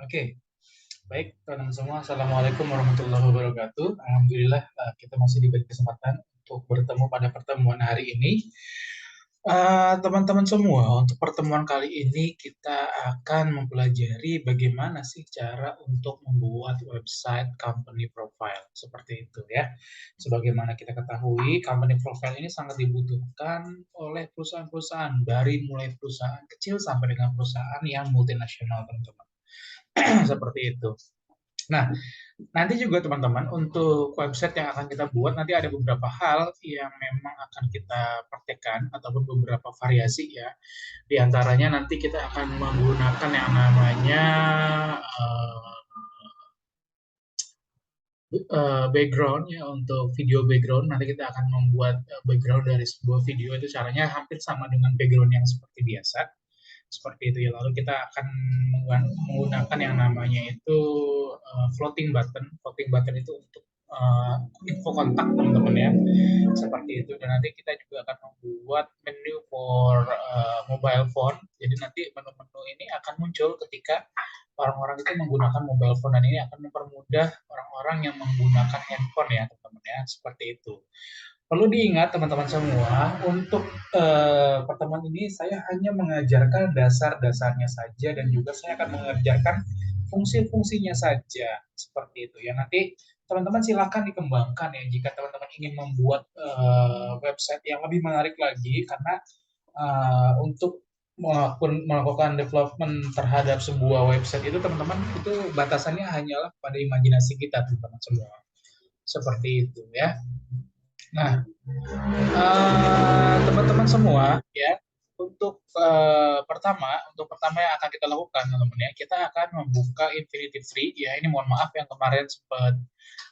Oke, baik teman-teman semua. Assalamualaikum warahmatullahi wabarakatuh. Alhamdulillah kita masih diberi kesempatan untuk bertemu pada pertemuan hari ini. Teman-teman semua, untuk pertemuan kali ini kita akan mempelajari bagaimana sih cara untuk membuat website company profile seperti itu ya. Sebagaimana kita ketahui, company profile ini sangat dibutuhkan oleh perusahaan-perusahaan dari mulai perusahaan kecil sampai dengan perusahaan yang multinasional, teman-teman. Seperti itu. Nah, nanti juga teman-teman untuk website yang akan kita buat nanti ada beberapa hal yang memang akan kita praktekkan ataupun beberapa variasi ya. Di antaranya nanti kita akan menggunakan yang namanya background ya untuk video background. Nanti kita akan membuat background dari sebuah video itu caranya hampir sama dengan background yang seperti biasa. Seperti itu ya. Lalu kita akan menggunakan yang namanya itu floating button. Floating button itu untuk info kontak teman-teman ya. Seperti itu. Dan nanti kita juga akan membuat menu for mobile phone. Jadi nanti menu-menu ini akan muncul ketika orang-orang itu menggunakan mobile phone, dan ini akan mempermudah orang-orang yang menggunakan handphone ya teman-teman ya. Seperti itu. Perlu diingat teman-teman semua, untuk pertemuan ini saya hanya mengajarkan dasar-dasarnya saja dan juga saya akan mengajarkan fungsi-fungsinya saja seperti itu ya. Nanti teman-teman silakan dikembangkan ya jika teman-teman ingin membuat website yang lebih menarik lagi, karena untuk melakukan development terhadap sebuah website itu teman-teman itu batasannya hanyalah pada imajinasi kita teman-teman semua. Seperti itu ya. Nah, teman-teman semua ya, untuk pertama yang akan kita lakukan teman-teman ya, kita akan membuka Infinity Free ya. Ini mohon maaf yang kemarin sempat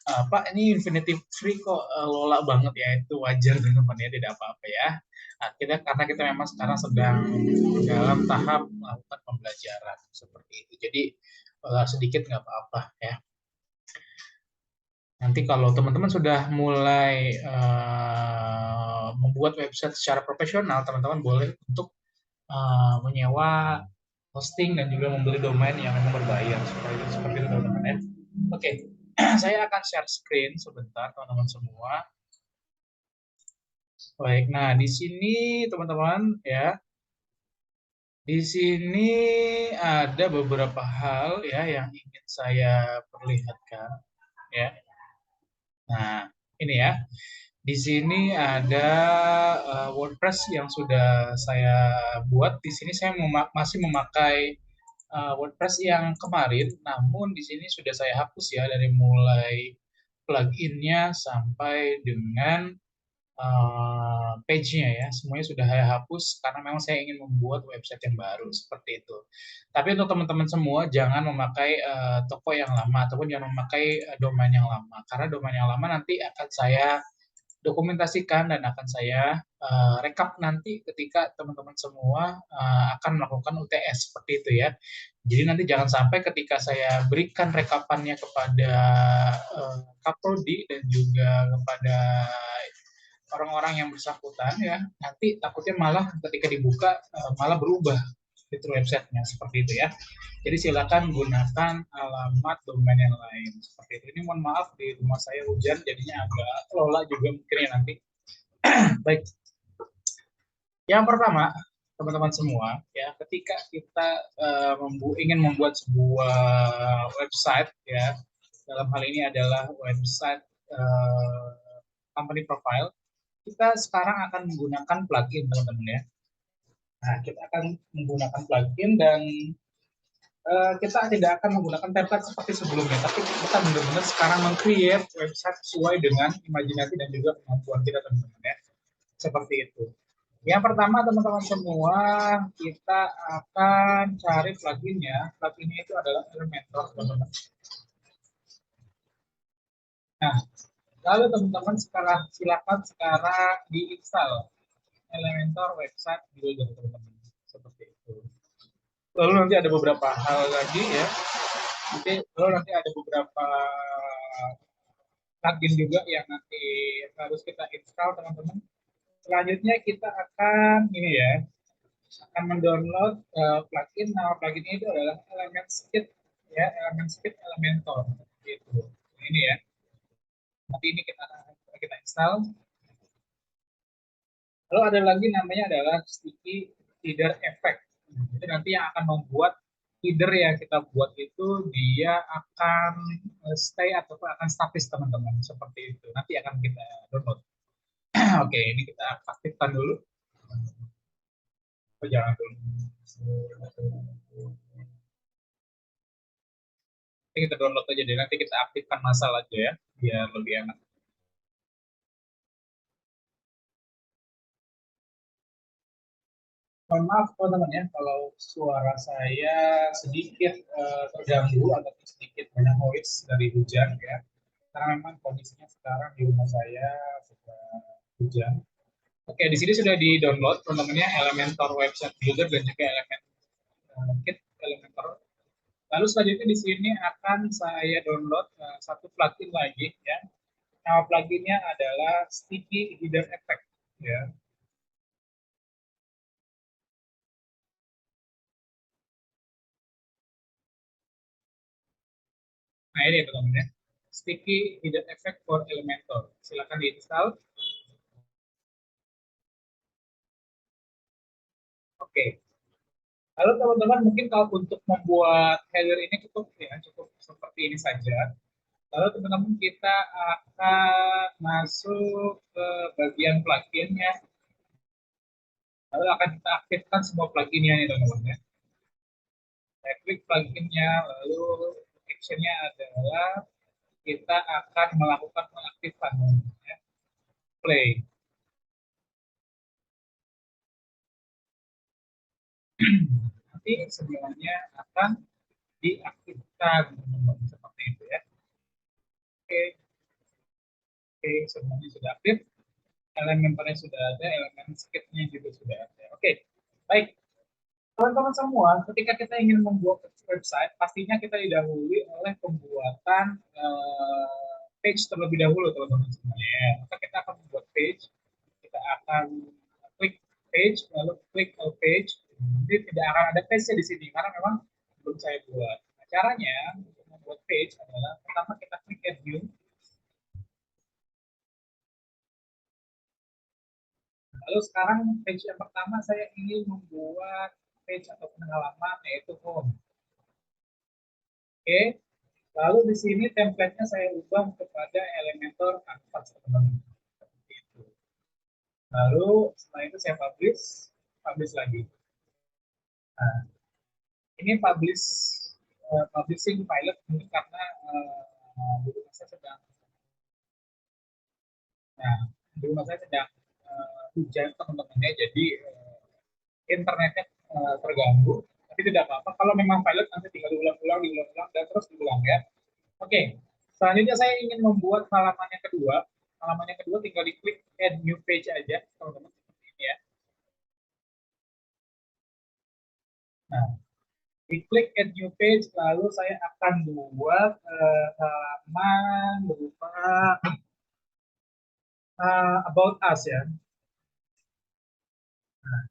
Pak, ini Infinity Free kok lola banget ya. Itu wajar teman-teman ya, tidak apa-apa ya. Nah, karena kita memang sekarang sedang dalam tahap melakukan pembelajaran seperti itu, jadi sedikit nggak apa-apa ya. Nanti kalau teman-teman sudah mulai membuat website secara profesional, teman-teman boleh untuk menyewa hosting dan juga membeli domain yang memang berbayar. Seperti itu teman-teman ya. Oke, saya akan share screen sebentar teman-teman semua. Baik, nah di sini teman-teman ya, di sini ada beberapa hal ya yang ingin saya perlihatkan ya. Nah, ini ya. Di sini ada WordPress yang sudah saya buat. Di sini saya masih memakai WordPress yang kemarin, namun di sini sudah saya hapus ya, dari mulai plugin-nya sampai dengan page-nya ya, semuanya sudah saya hapus karena memang saya ingin membuat website yang baru seperti itu. Tapi untuk teman-teman semua jangan memakai toko yang lama ataupun jangan memakai domain yang lama, karena domain yang lama nanti akan saya dokumentasikan dan akan saya rekap nanti ketika teman-teman semua akan melakukan UTS seperti itu ya. Jadi nanti jangan sampai ketika saya berikan rekapannya kepada Kaprodi dan juga kepada orang-orang yang bersangkutan ya, nanti takutnya malah ketika dibuka malah berubah fitur websitenya seperti itu ya. Jadi silakan gunakan alamat domain yang lain seperti itu. Ini mohon maaf di rumah saya hujan jadinya agak lola juga mungkin ya nanti. Baik, yang pertama teman-teman semua ya, ketika kita ingin membuat sebuah website ya, dalam hal ini adalah website company profile, kita sekarang akan menggunakan plugin teman-teman ya. Nah, kita akan menggunakan plugin dan kita tidak akan menggunakan template seperti sebelumnya, tapi kita benar-benar sekarang meng-create website sesuai dengan imajinasi dan juga kemampuan kita teman-teman ya. Seperti itu. Yang pertama teman-teman semua, kita akan cari pluginnya. Pluginnya itu adalah Elementor teman-teman. Nah, lalu teman-teman silakan sekarang diinstal Elementor Website Builder teman-teman. Seperti itu. Lalu nanti ada beberapa hal lagi ya. Lalu nanti ada beberapa plugin juga yang nanti harus kita install teman-teman. Selanjutnya kita akan ini ya, akan mendownload plugin. Nama pluginnya itu adalah Elemenskit, ya, Elemenskit Elementor gitu. Ini ya, nanti ini kita install. Lalu ada lagi namanya adalah sticky header effect. Jadi nanti yang akan membuat header yang kita buat itu dia akan stay ataupun akan statis teman-teman, seperti itu. Nanti akan kita download. Oke, ini kita aktifkan dulu. Oh, jangan dulu. Nanti kita download aja deh. Nanti kita aktifkan masalah aja ya, biar lebih enak. Mohon maaf teman-teman ya, kalau suara saya sedikit terganggu atau sedikit banyak noise dari hujan ya. Karena memang kondisinya sekarang di rumah saya sedang hujan. Oke, di sini sudah di-download teman-temannya Elementor Website Builder dan juga Kit Elementor. Lalu selanjutnya di sini akan saya download satu plugin lagi ya. Nama pluginnya adalah Sticky Header Effect ya. Nah ini ya teman-teman ya. Sticky Hidden Effect for Elementor. Silakan diinstal. Oke. Lalu teman-teman mungkin kalau untuk membuat header ini cukup ya, cukup seperti ini saja. Lalu teman-teman kita akan masuk ke bagian pluginnya. Lalu akan kita aktifkan semua pluginnya nih teman-teman ya. Saya klik pluginnya, lalu actionnya adalah kita akan melakukan pengaktifan ya. Play. Nanti semuanya akan diaktifkan seperti itu ya. Oke, oke, semuanya sudah aktif, elemen panel sudah ada, elemen sketnya juga sudah ada. Oke, baik. Teman-teman semua, ketika kita ingin membuat website, pastinya kita didahului oleh pembuatan page terlebih dahulu, teman-teman semuanya. Maka kita akan membuat page, kita akan klik page, lalu klik page. Nanti tidak akan ada page di sini karena memang belum saya buat. Nah, caranya untuk membuat page adalah pertama kita klik add new. Lalu sekarang page yang pertama saya ingin membuat page atau halaman yaitu home. Oke, lalu di sini template-nya saya ubah kepada Elementor Canvas teman-teman. Seperti itu. Lalu setelah itu saya publish, publish lagi. Nah, ini publishing pilot ini karena di rumah saya sedang, nah, di rumah saya sedang hujan teman-temannya, jadi internetnya terganggu, tapi tidak apa-apa. Kalau memang pilot nanti tinggal diulang-ulang, diulang-ulang, dan terus diulang ya. Oke, selanjutnya saya ingin membuat halaman yang kedua. Halaman yang kedua tinggal diklik add new page aja, teman-teman. Ini ya. Nah, diklik add new page, lalu saya akan buat halaman berupa about us ya. Nah,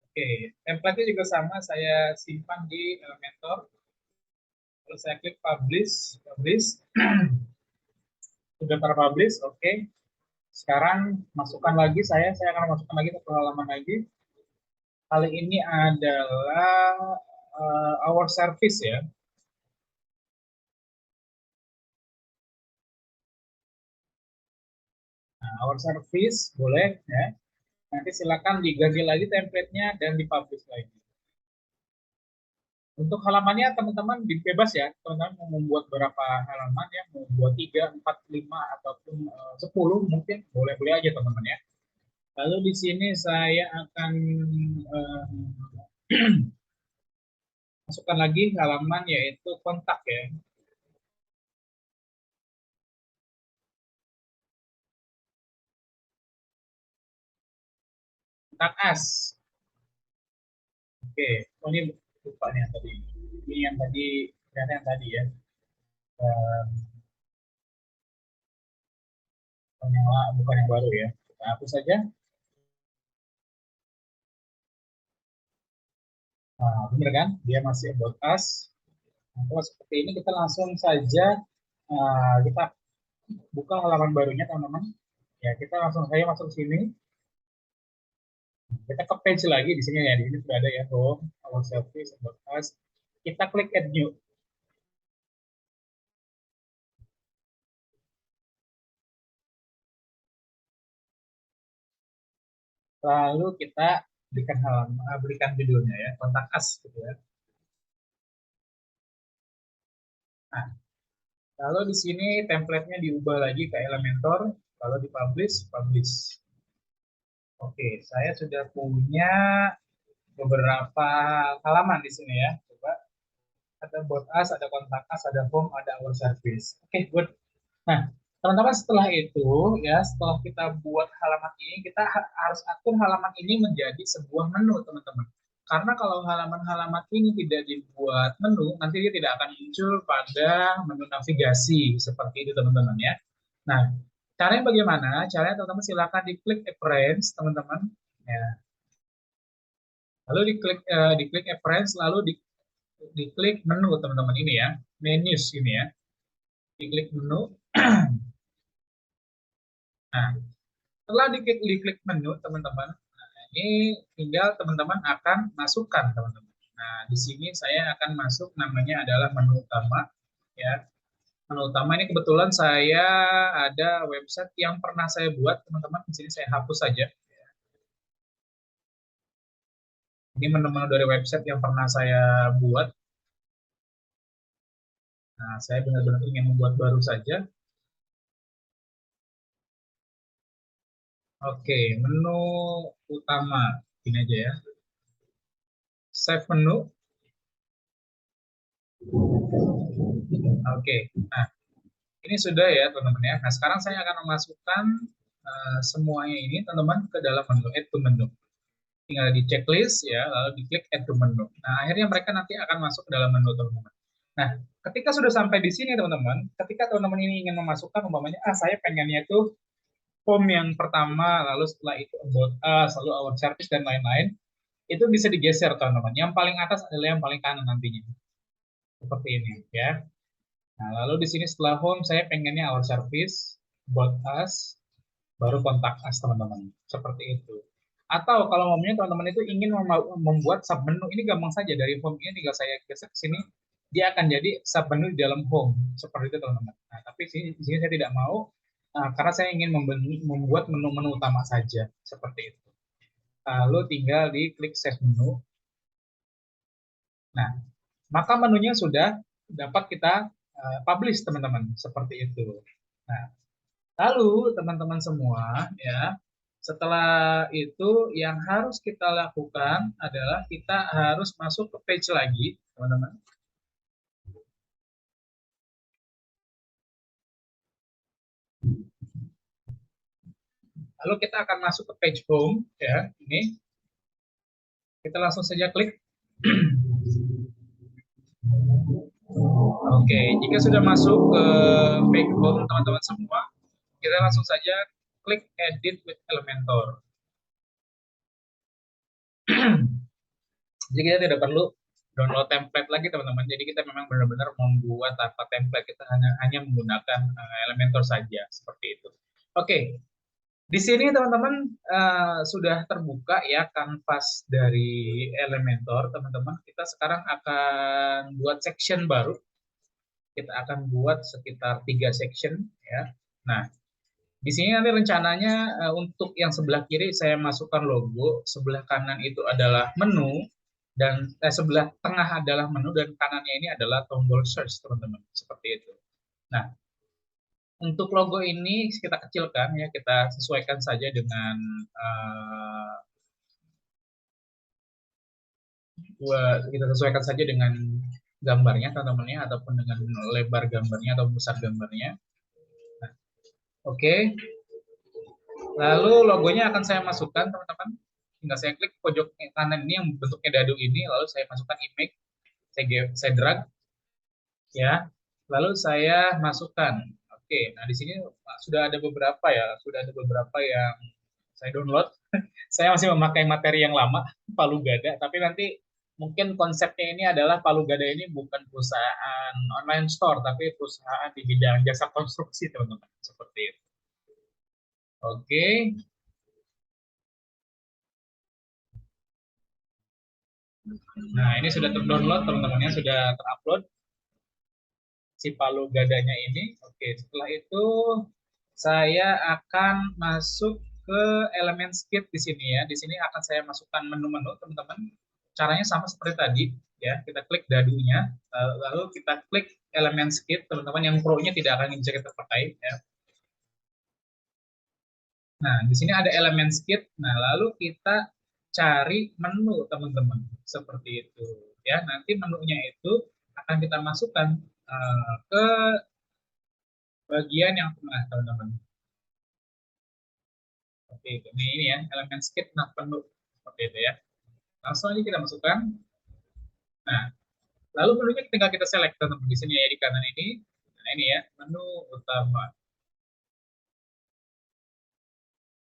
oke, template-nya juga sama, saya simpan di Elementor. Lalu saya klik publish, publish. Sudah terpublish, oke. Sekarang masukkan lagi, saya akan masukkan lagi satu halaman lagi. Kali ini adalah our service ya. Nah, our service boleh ya. Nanti silakan diganti lagi template-nya dan dipublish lagi. Untuk halamannya teman-teman bebas ya. Teman-teman mau membuat berapa halaman ya, mau buat 3, 4, 5 ataupun 10 mungkin boleh-boleh aja teman-teman ya. Lalu di sini saya akan uh, masukkan lagi halaman yaitu kontak ya. Kontak us. Oke, oh, ini lupa nih yang tadi. Ini yang tadi, ternyata yang tadi ya. Eh, bukan yang baru ya. Kita hapus saja. Nah, bener kan? Dia masih about us. Nah, kalau seperti ini kita langsung saja kita buka halaman barunya teman-teman. Ya, kita langsung saya masuk sini. Kita ke page lagi di sini ya. Di sini sudah ada ya home, our service, about us. Kita klik add new. Lalu kita berikan halaman, berikan judulnya ya, kontak us gitu ya. Nah, lalu di sini template-nya diubah lagi ke Elementor, lalu di publish, publish. Oke, saya sudah punya beberapa halaman di sini ya. Coba ada about us, ada kontak us, ada home, ada our service. Oke, good. Nah, teman-teman setelah itu ya, setelah kita buat halaman ini, kita harus atur halaman ini menjadi sebuah menu, teman-teman. Karena kalau halaman-halaman ini tidak dibuat menu, nanti dia tidak akan muncul pada menu navigasi seperti itu, teman-teman ya. Nah, caranya bagaimana? Caranya teman-teman silakan diklik appearance, teman-teman. Ya. Lalu diklik appearance, lalu diklik menu, teman-teman ini ya, menus ini ya. Diklik menu. Nah, setelah diklik menu, teman-teman, nah, ini tinggal teman-teman akan masukkan, teman-teman. Nah, di sini saya akan masuk namanya adalah menu utama, ya. Menu utama ini kebetulan saya ada website yang pernah saya buat, teman-teman. Di sini saya hapus saja. Ini menu-menu dari website yang pernah saya buat. Nah, saya benar-benar ingin membuat baru saja. Oke, menu utama. Ini aja ya. Save menu. Oke, nah ini sudah ya teman-teman ya. Nah sekarang saya akan memasukkan semuanya ini teman-teman ke dalam menu, add to menu. Tinggal di checklist ya, lalu diklik add to menu. Nah akhirnya mereka nanti akan masuk ke dalam menu teman-teman. Nah ketika sudah sampai di sini teman-teman, ketika teman-teman ini ingin memasukkan umpamanya, saya pengennya itu form yang pertama, lalu setelah itu about us, lalu our service dan lain-lain, itu bisa digeser teman-teman. Yang paling atas adalah yang paling kanan nantinya. Seperti ini ya. Nah, lalu di sini setelah home saya pengennya our service, about us, baru kontak us teman-teman. Seperti itu. Atau kalau momennya teman-teman itu ingin membuat sub menu, ini gampang saja dari home ini tinggal saya geser ke sini, dia akan jadi sub menu di dalam home. Seperti itu teman-teman. Nah, tapi di sini saya tidak mau karena saya ingin membuat menu-menu utama saja. Seperti itu. Lalu tinggal di klik save menu. Nah, maka menunya sudah dapat kita publish teman-teman. Seperti itu. Nah, lalu teman-teman semua ya, setelah itu yang harus kita lakukan adalah kita harus masuk ke page lagi, teman-teman. Lalu kita akan masuk ke page home ya, ini. Kita langsung saja klik. Oke, jika sudah masuk ke page home teman-teman semua, kita langsung saja klik edit with Elementor. Jadi kita tidak perlu download template lagi teman-teman. Jadi kita memang benar-benar membuat tanpa template, kita hanya menggunakan Elementor saja seperti itu. Oke, di sini teman-teman sudah terbuka ya kanvas dari Elementor teman-teman. Kita sekarang akan buat section baru. Kita akan buat sekitar 3 section ya. Nah, di sini nanti rencananya untuk yang sebelah kiri saya masukkan logo, sebelah kanan itu adalah menu, dan sebelah tengah adalah menu, dan kanannya ini adalah tombol search teman-teman, seperti itu. Nah, untuk logo ini kita kecilkan ya, kita sesuaikan saja dengan kita sesuaikan saja dengan gambarnya teman-teman ya, ataupun dengan lebar gambarnya atau besar gambarnya. Nah, oke. Lalu logonya akan saya masukkan teman-teman. Tinggal saya klik pojok kanan ini yang bentuknya dadu ini, lalu saya masukkan image, saya drag ya. Lalu saya masukkan. Oke, nah di sini sudah ada beberapa ya, sudah ada beberapa yang saya download. Saya masih memakai materi yang lama, palu gada, tapi nanti mungkin konsepnya ini adalah Palu Gada ini bukan perusahaan online store, tapi perusahaan di bidang jasa konstruksi, teman-teman. Seperti itu. Oke. Nah, ini sudah terdownload, teman-temannya sudah terupload si Palu Gadanya ini. Oke, setelah itu saya akan masuk ke elemen skip di sini ya. Di sini akan saya masukkan menu-menu, teman-teman. Caranya sama seperti tadi, ya. Kita klik dadunya, lalu kita klik elemen skip, teman-teman. Yang pro-nya tidak akan bisa kita pakai, ya. Nah, di sini ada elemen skip. Nah, lalu kita cari menu, teman-teman. Seperti itu, ya. Nanti menunya itu akan kita masukkan ke bagian yang tengah, teman-teman. Oke, ini ya, elemen skip, nah penuh. Seperti itu ya. Langsung aja kita masukkan. Nah, lalu menunya tinggal kita select, teman-teman. Di sini ya, di kanan ini. Nah, ini ya, menu utama.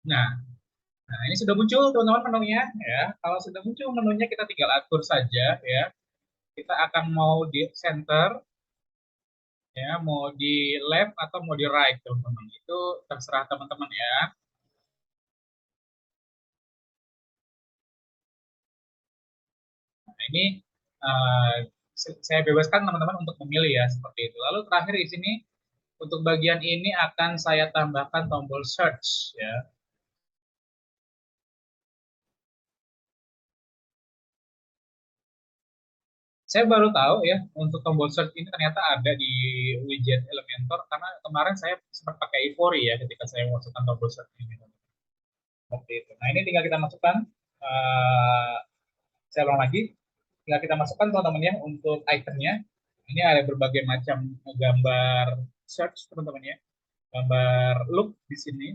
Nah, nah ini sudah muncul, teman-teman, menunya. Ya, kalau sudah muncul menunya, kita tinggal atur saja ya. Kita akan mau di center, ya, mau di left atau mau di right, teman-teman. Itu terserah teman-teman ya. Nah, ini uh, saya bebaskan teman-teman untuk memilih ya, seperti itu. Lalu terakhir di sini untuk bagian ini akan saya tambahkan tombol search ya. Saya baru tahu ya untuk tombol search ini ternyata ada di widget Elementor, karena kemarin saya sempat pakai Ivory ya ketika saya masukkan tombol search ini. Seperti itu. Nah, ini tinggal kita masukkan, uh, saya ulang lagi, tinggal kita masukkan teman-teman ya untuk ikonnya. Ini ada berbagai macam gambar search, teman-teman ya. Gambar look di sini.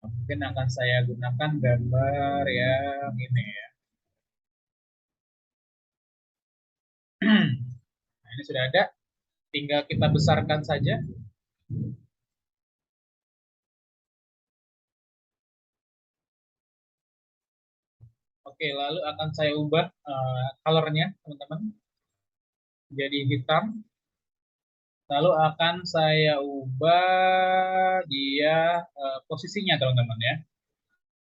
Mungkin akan saya gunakan gambar yang ini ya. Nah, ini sudah ada, tinggal kita besarkan saja. Oke, lalu akan saya ubah colornya, teman-teman, jadi hitam. Lalu akan saya ubah dia posisinya, teman-teman ya.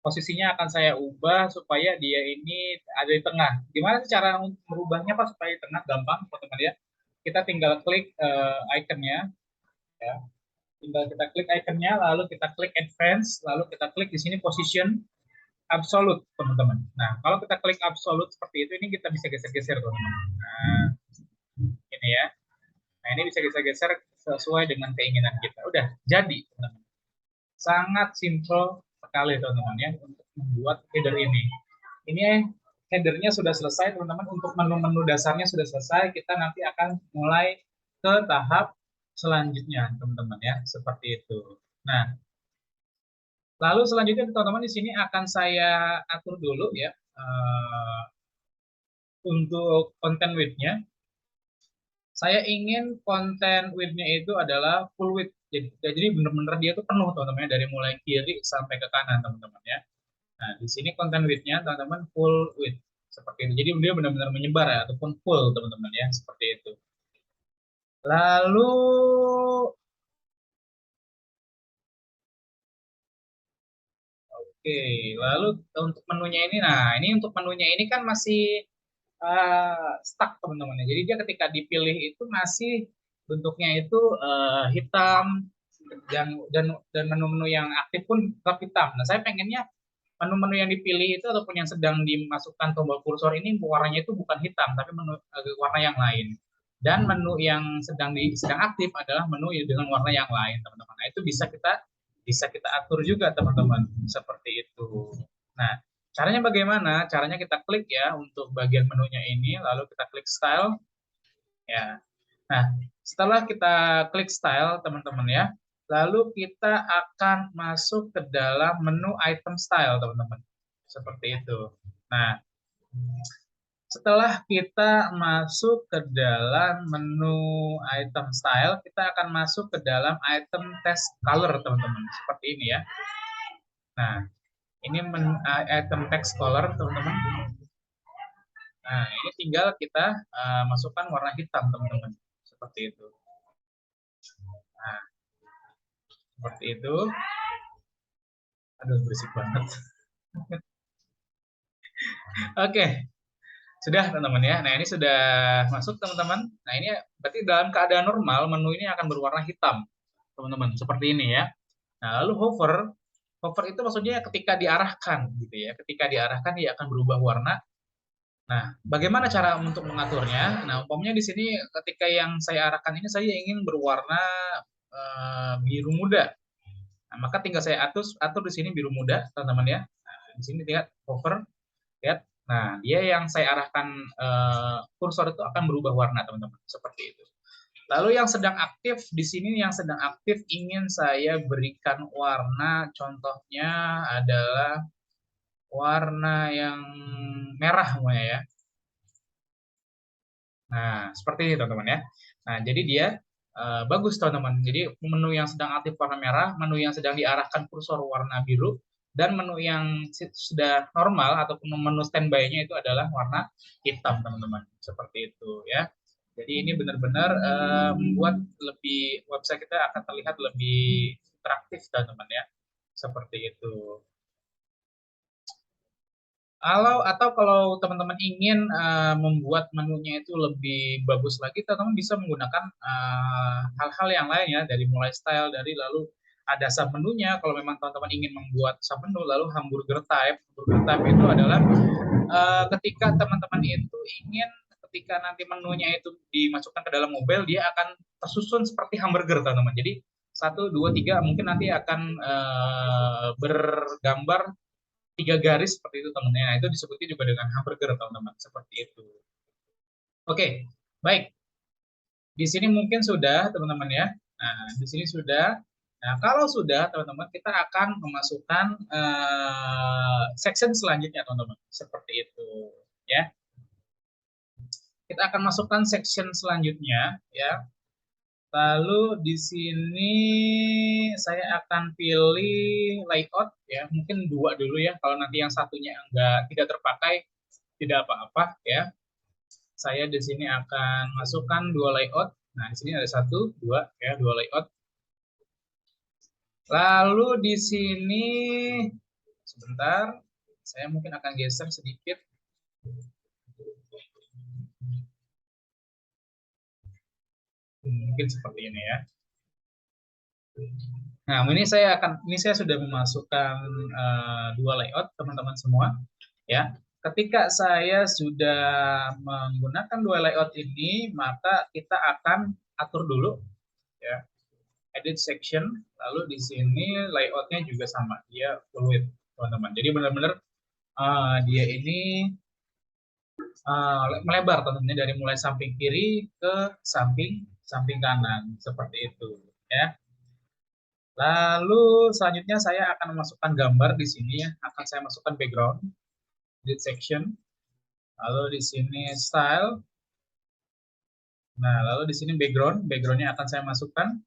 Posisinya akan saya ubah supaya dia ini ada di tengah. Gimana sih cara merubahnya Pak supaya di tengah? Gampang, teman-teman ya. Kita tinggal klik ikonnya, ya. Tinggal kita klik ikonnya, lalu kita klik advance, lalu kita klik di sini position absolute, teman-teman. Nah, kalau kita klik absolute seperti itu, ini kita bisa geser-geser, teman-teman. Nah, ini ya. Nah, ini bisa geser-geser sesuai dengan keinginan kita. Udah jadi, teman-teman. Sangat simple sekali, teman-teman ya, untuk membuat header ini. Ini headernya sudah selesai, teman-teman. Untuk menu-menu dasarnya sudah selesai. Kita nanti akan mulai ke tahap selanjutnya, teman-teman ya, seperti itu. Nah, lalu selanjutnya, teman-teman, di sini akan saya atur dulu ya untuk content width-nya. Saya ingin content width-nya itu adalah full width. Jadi benar-benar dia itu penuh, teman-teman, dari mulai kiri sampai ke kanan, teman-teman ya. Nah, di sini content width-nya, teman-teman, full width. Seperti itu. Jadi dia benar-benar menyebar ya, ataupun full, teman-teman ya, seperti itu. Lalu oke, lalu untuk menunya ini, nah ini untuk menunya ini kan masih stuck, teman-teman ya. Jadi dia ketika dipilih itu masih bentuknya itu hitam, dan menu-menu yang aktif pun tetap hitam. Nah, saya pengennya menu-menu yang dipilih itu ataupun yang sedang dimasukkan tombol kursor ini warnanya itu bukan hitam, tapi menu warna yang lain. Dan menu yang sedang aktif adalah menu dengan warna yang lain, teman-teman. Nah, itu bisa kita atur juga, teman-teman, seperti itu. Nah, caranya bagaimana? Caranya kita klik ya untuk bagian menunya ini, lalu kita klik style ya. Nah, setelah kita klik style, teman-teman ya, lalu kita akan masuk ke dalam menu item style, teman-teman. Seperti itu. Nah, setelah kita masuk ke dalam menu item style, kita akan masuk ke dalam item test color, teman-teman. Seperti ini ya. Nah, ini item text color, teman-teman. Nah, ini tinggal kita masukkan warna hitam, teman-teman. Seperti itu. Nah, seperti itu. Aduh, berisik banget. Oke, sudah teman-teman ya. Nah, ini sudah masuk teman-teman. Nah, ini berarti dalam keadaan normal menu ini akan berwarna hitam, teman-teman. Seperti ini ya. Nah, lalu hover itu maksudnya ketika diarahkan gitu ya. Ketika diarahkan dia akan berubah warna. Nah, bagaimana cara untuk mengaturnya? Nah, umpamanya di sini ketika yang saya arahkan ini saya ingin berwarna biru muda. Nah, maka tinggal saya atur di sini biru muda, teman-teman ya. Nah, di sini lihat hover, lihat. Nah, dia yang saya arahkan kursor itu akan berubah warna, teman-teman. Seperti itu. Lalu yang sedang aktif di sini yang sedang aktif ingin saya berikan warna, contohnya adalah warna yang merah semuanya ya. Nah, seperti ini teman-teman ya. Nah, jadi dia bagus teman-teman. Jadi menu yang sedang aktif warna merah, menu yang sedang diarahkan kursor warna biru, dan menu yang sudah normal ataupun menu standby-nya itu adalah warna hitam teman-teman. Seperti itu ya. Jadi ini benar-benar membuat lebih website kita akan terlihat lebih interaktif teman-teman ya. Seperti itu. Kalau teman-teman ingin membuat menunya itu lebih bagus lagi, teman-teman bisa menggunakan hal-hal yang lain ya, dari mulai style, dari lalu ada sub menunya. Kalau memang teman-teman ingin membuat sub menu, lalu hamburger type itu adalah ketika teman-teman itu ingin ketika nanti menunya itu dimasukkan ke dalam mobile, dia akan tersusun seperti hamburger teman-teman. Jadi 1, 2, 3 mungkin nanti akan bergambar 3 garis seperti itu teman-teman. Nah, itu disebutnya juga dengan hamburger teman-teman. Seperti itu. Oke, baik. Di sini mungkin sudah teman-teman ya. Nah, di sini sudah. Nah, kalau sudah teman-teman, kita akan memasukkan section selanjutnya teman-teman. Seperti itu ya. Kita akan masukkan section selanjutnya ya. Lalu di sini saya akan pilih layout ya, mungkin 2 dulu ya. Kalau nanti yang satunya tidak terpakai, tidak apa-apa ya. Saya di sini akan masukkan 2 layout. Nah, di sini ada 1, 2 ya, 2 layout. Lalu di sini sebentar, saya mungkin akan geser sedikit. Mungkin seperti ini ya. Nah, ini saya sudah memasukkan 2 layout teman-teman semua ya. Ketika saya sudah menggunakan 2 layout ini, maka kita akan atur dulu ya. Edit section, lalu di sini layoutnya juga sama, dia fluid teman-teman. Jadi benar-benar dia ini melebar teman-teman dari mulai samping kiri ke samping kanan seperti itu ya. Lalu selanjutnya saya akan memasukkan gambar di sini ya, akan saya masukkan background, edit section, lalu di sini style. Nah, lalu di sini backgroundnya akan saya masukkan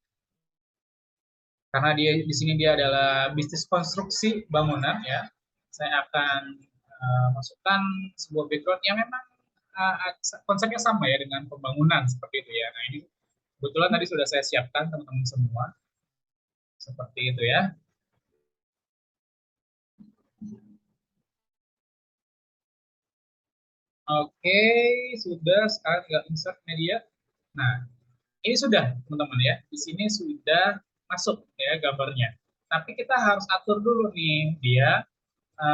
karena dia di sini dia adalah bisnis konstruksi bangunan ya. Saya akan masukkan sebuah background yang memang konsepnya sama ya dengan pembangunan seperti itu ya. Nah, ini kebetulan tadi sudah saya siapkan teman-teman semua seperti itu ya. Oke, sudah sekarang tinggal insert media. Nah, ini sudah teman-teman ya. Di sini sudah masuk ya gambarnya. Tapi kita harus atur dulu nih dia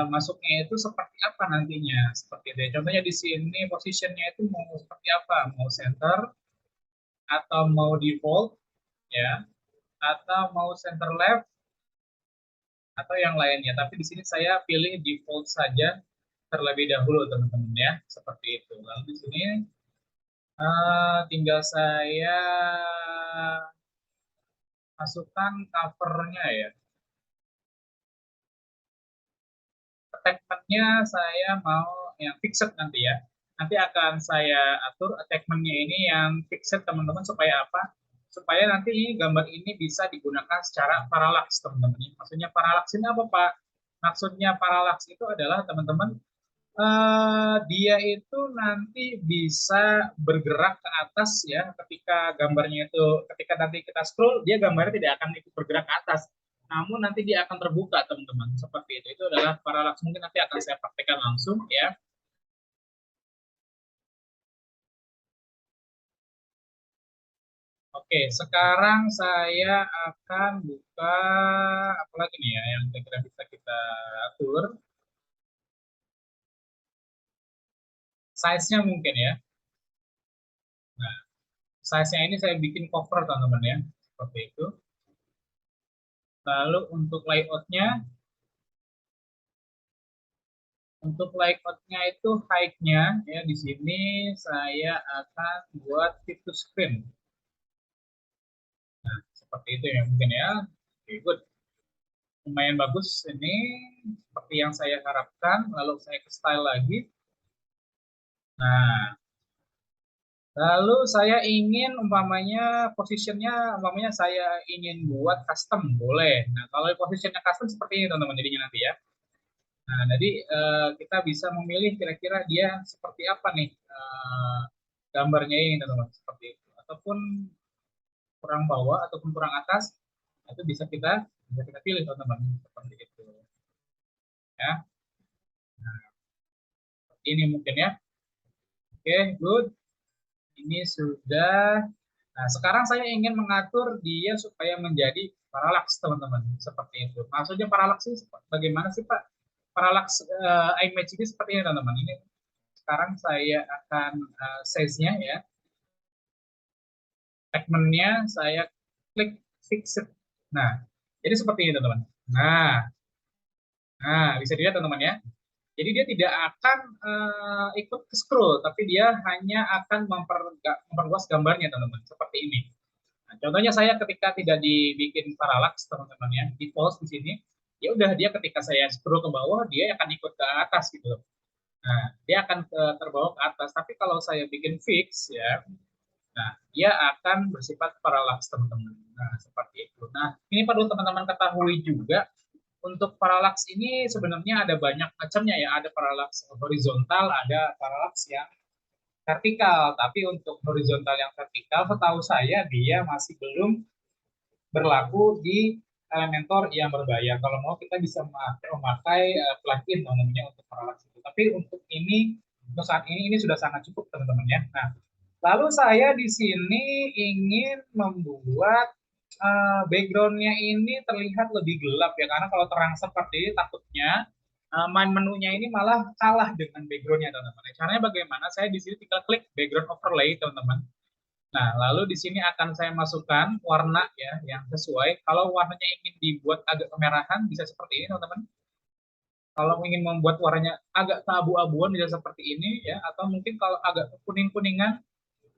masuknya itu seperti apa nantinya. Seperti itu ya. Contohnya di sini positionnya itu mau seperti apa? Mau center atau mau default ya, atau mau center left atau yang lainnya. Tapi di sini saya pilih default saja terlebih dahulu teman-teman ya. Seperti itu. Lalu di sini tinggal saya masukkan covernya ya. Attachment-nya saya mau yang fixed nanti ya. Nanti akan saya atur attachment-nya ini yang fixed teman-teman supaya apa? Supaya nanti gambar ini bisa digunakan secara parallax teman-teman. Maksudnya parallax ini apa Pak? Maksudnya parallax itu adalah teman-teman Dia itu nanti bisa bergerak ke atas ya ketika gambarnya itu ketika nanti kita scroll dia gambarnya tidak akan ikut bergerak ke atas namun nanti dia akan terbuka teman-teman seperti itu adalah paralaks mungkin nanti akan saya praktekkan langsung ya. Oke sekarang saya akan buka apa lagi nih ya yang kira-kira bisa kita atur size-nya mungkin ya. Nah size-nya ini saya bikin cover teman-teman ya seperti itu. Lalu untuk layout-nya, untuk layout-nya itu height-nya ya di sini saya akan buat fit to screen. Nah, seperti itu ya mungkin ya. Oke, good. Lumayan bagus ini seperti yang saya harapkan. Lalu saya ke style lagi. Nah, lalu saya ingin umpamanya positionnya umpamanya saya ingin buat custom boleh. Nah, kalau positionnya custom seperti ini teman-teman jadinya nanti ya. Nah, jadi kita bisa memilih kira-kira dia seperti apa nih gambarnya ini, teman-teman, seperti itu. Ataupun kurang bawah ataupun kurang atas, itu bisa kita pilih, teman-teman, seperti itu. Ya, ini mungkin ya. Oke, good. Ini sudah. Nah, sekarang saya ingin mengatur dia supaya menjadi paralaks, teman-teman, seperti itu. Maksudnya paralaks sih, bagaimana sih, Pak? Paralaks image ini seperti ini, teman-teman. Ini sekarang saya akan size-nya ya. Segmennya saya klik fixed. Nah, jadi seperti ini teman-teman. Nah, nah bisa dilihat teman-teman ya. Jadi dia tidak akan ikut ke scroll, tapi dia hanya akan memperluas gambarnya teman-teman. Seperti ini. Nah, contohnya saya ketika tidak dibikin parallax teman-teman ya, di pause di sini, ya udah dia ketika saya scroll ke bawah dia akan ikut ke atas gitu. Nah, dia akan terbawa ke atas. Tapi kalau saya bikin fix ya, nah, dia akan bersifat paralaks, teman-teman. Nah, seperti itu. Nah, ini perlu teman-teman ketahui juga, untuk paralaks ini sebenarnya ada banyak macamnya ya. Ada paralaks horizontal, ada paralaks yang vertikal. Tapi untuk horizontal yang vertikal, setahu saya dia masih belum berlaku di Elementor yang berbayar. Kalau mau kita bisa memakai plugin namanya untuk paralaks itu. Tapi untuk ini, untuk saat ini sudah sangat cukup, teman-teman ya. Nah, lalu saya di sini ingin membuat backgroundnya ini terlihat lebih gelap ya, karena kalau terang seperti ini takutnya main menunya ini malah kalah dengan backgroundnya teman-teman. Caranya bagaimana? Saya di sini tinggal klik background overlay teman-teman. Nah, lalu di sini akan saya masukkan warna ya yang sesuai. Kalau warnanya ingin dibuat agak kemerahan bisa seperti ini teman-teman. Kalau ingin membuat warnanya agak keabu-abuan bisa seperti ini ya, atau mungkin kalau agak kuning-kuningan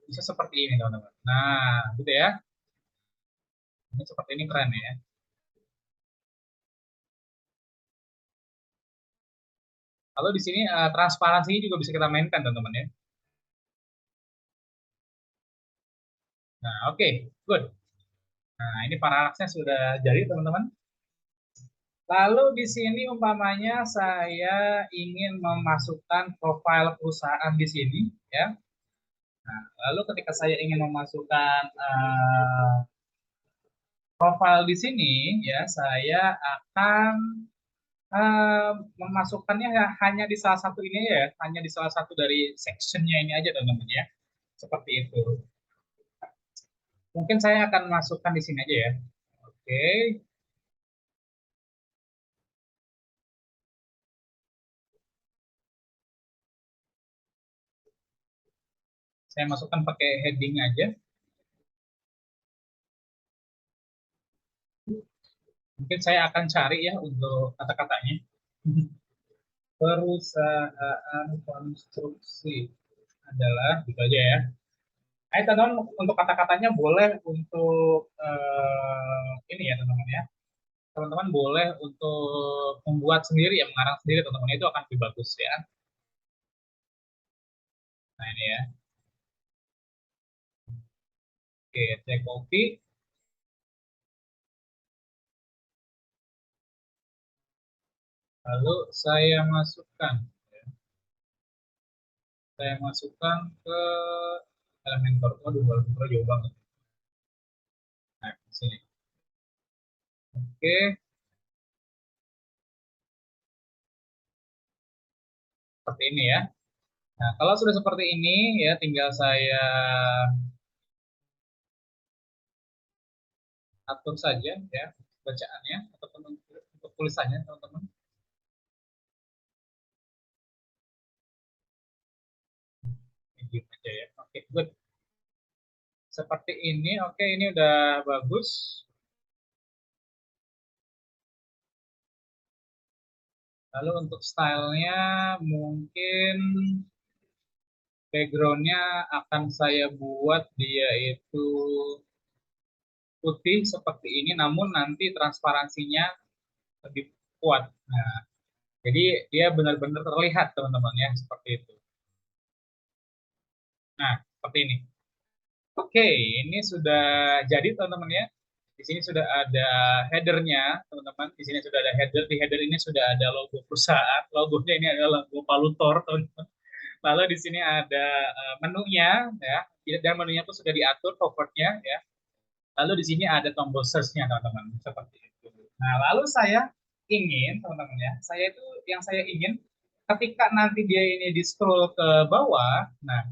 bisa seperti ini teman-teman. Nah, gitu ya. Ini seperti ini keren ya. Lalu di sini transparansinya juga bisa kita mainkan teman-teman ya. Nah, oke, okay, good. Nah, ini paralaksnya sudah jadi teman-teman. Lalu di sini umpamanya saya ingin memasukkan profil perusahaan di sini ya. Nah, lalu ketika saya ingin memasukkan profil di sini ya, saya akan memasukkannya ya, hanya di salah satu ini ya, hanya di salah satu dari sectionnya ini aja teman-teman ya. Seperti itu. Mungkin saya akan masukkan di sini aja ya. Oke, saya masukkan pakai heading aja. Mungkin saya akan cari ya untuk kata-katanya. Perusahaan konstruksi adalah gitu aja ya. Nah, teman-teman untuk kata-katanya boleh untuk ini ya teman-teman ya. Teman-teman boleh untuk membuat sendiri ya, mengarang sendiri teman-teman itu akan lebih bagus ya. Nah ini ya. Oke, saya copy. Lalu saya masukkan. Saya masukkan ke Elementor. Waduh, Elementor jauh banget. Nah, di sini. Oke, seperti ini ya. Nah, kalau sudah seperti ini ya tinggal saya atur saja ya bacaannya ataupun untuk tulisannya teman-teman. Medium aja ya. Oke, good. Seperti ini. Oke, ini udah bagus. Lalu untuk stylenya mungkin backgroundnya akan saya buat dia itu putih seperti ini, namun nanti transparansinya lebih kuat. Nah, jadi dia benar-benar terlihat teman-teman ya seperti itu. Nah, seperti ini. Oke, ini sudah jadi teman-teman ya. Di sini sudah ada headernya, teman-teman. Di sini sudah ada header. Di header ini sudah ada logo perusahaan. Logonya ini adalah logo Palutor, teman-teman. Lalu di sini ada menunya, ya. Dan menunya itu sudah diatur favoritnya, ya. Lalu di sini ada tombol search-nya, teman-teman. Seperti itu. Nah, lalu saya ingin, teman-teman ya, saya itu yang saya ingin ketika nanti dia ini di scroll ke bawah, nah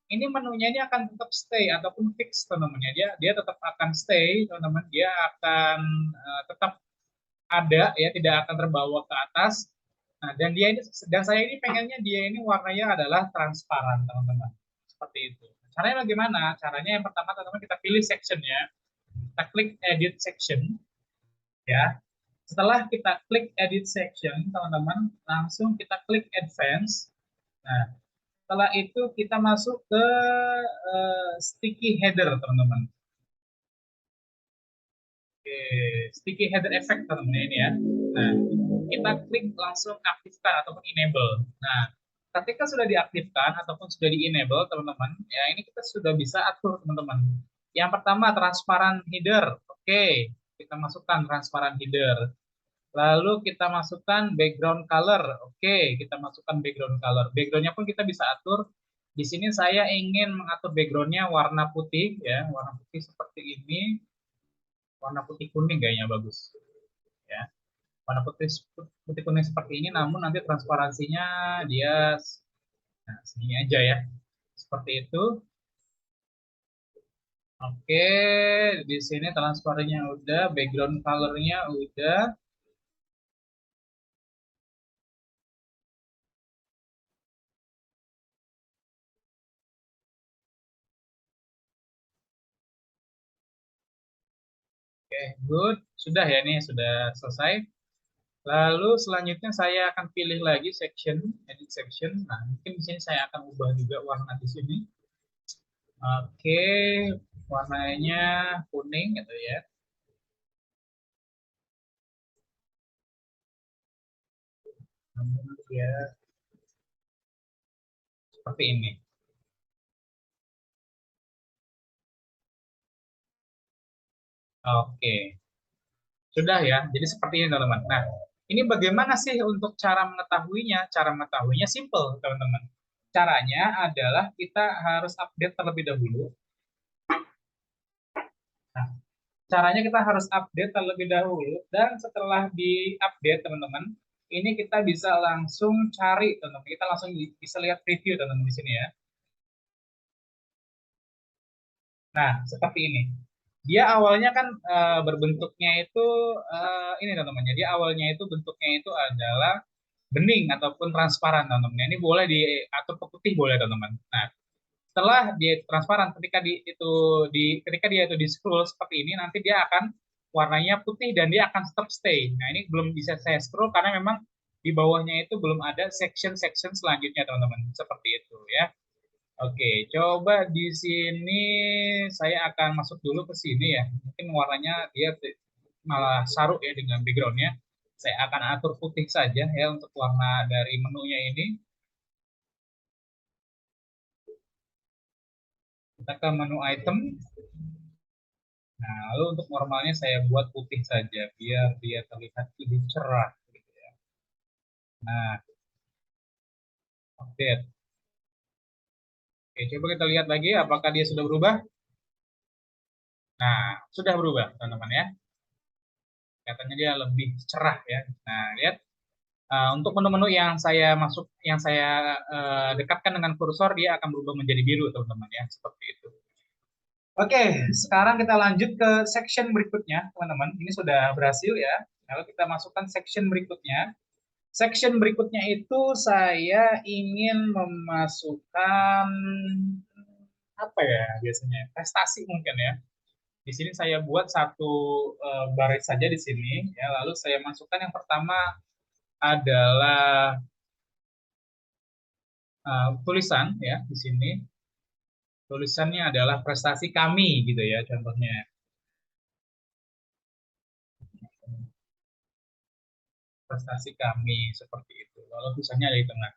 ini menunya ini akan tetap stay ataupun fix teman-teman ya. Dia tetap akan stay teman-teman. Dia akan tetap ada ya, tidak akan terbawa ke atas. Nah, dan saya ini pengennya dia ini warnanya adalah transparan teman-teman. Seperti itu. Caranya bagaimana? Caranya yang pertama teman-teman kita pilih sectionnya, kita klik edit section ya. Setelah kita klik edit section teman-teman, langsung kita klik advance. Nah, setelah itu kita masuk ke sticky header, teman-teman. Oke, sticky header effect, teman-teman ini ya. Nah, kita klik langsung aktifkan ataupun enable. Nah, ketika sudah diaktifkan ataupun sudah di-enable, teman-teman, ya ini kita sudah bisa atur, teman-teman. Yang pertama, transparan header. Oke, kita masukkan transparan header. Lalu kita masukkan background color. Oke, kita masukkan background color. Backgroundnya pun kita bisa atur. Di sini saya ingin mengatur backgroundnya warna putih ya, warna putih seperti ini, warna putih kuning kayaknya bagus ya. Warna putih putih kuning seperti ini, namun nanti transparansinya dia nah, segini aja ya. Seperti itu. Oke, di sini transparannya udah, background colornya udah. Oke, good. Sudah ya, ini sudah selesai. Lalu selanjutnya saya akan pilih lagi section, edit section. Nah, mungkin di sini saya akan ubah juga warna di sini. Oke, warnanya kuning gitu ya. Namun dia seperti ini. Oke, sudah ya. Jadi seperti ini teman-teman. Nah, ini bagaimana sih untuk cara mengetahuinya? Cara mengetahuinya simple, teman-teman. Caranya adalah kita harus update terlebih dahulu. Nah, caranya kita harus update terlebih dahulu dan setelah di-update teman-teman, ini kita bisa langsung cari teman-teman. Kita langsung bisa lihat preview teman-teman di sini ya. Nah, seperti ini. Dia awalnya kan berbentuknya itu ini teman-teman. Jadi awalnya itu bentuknya itu adalah bening ataupun transparan teman-teman. Ini boleh diatur ke putih boleh teman-teman. Nah, setelah dia transparan ketika dia itu di scroll seperti ini nanti dia akan warnanya putih dan dia akan tetap stay. Nah, ini belum bisa saya scroll karena memang di bawahnya itu belum ada section-section selanjutnya teman-teman. Seperti itu ya. Oke, coba di sini saya akan masuk dulu ke sini ya. Mungkin warnanya dia malah saruk ya dengan backgroundnya. Saya akan atur putih saja ya untuk warna dari menunya ini. Kita ke menu item. Nah, lalu untuk normalnya saya buat putih saja biar dia terlihat lebih cerah gitu ya. Nah, update. Oke, coba kita lihat lagi apakah dia sudah berubah. Nah, sudah berubah, teman-teman ya. Kelihatannya dia lebih cerah ya. Nah, lihat. Untuk menu-menu yang saya dekatkan dengan kursor, dia akan berubah menjadi biru, teman-teman ya, seperti itu. Oke, sekarang kita lanjut ke section berikutnya, teman-teman. Ini sudah berhasil ya. Lalu kita masukkan section berikutnya. Section berikutnya itu saya ingin memasukkan apa ya biasanya? Prestasi mungkin ya. Di sini saya buat satu baris saja di sini ya. Lalu saya masukkan yang pertama adalah tulisan ya di sini. Tulisannya adalah prestasi kami gitu ya contohnya. Prestasi kami seperti itu. Lalu tulisannya ada di tengah.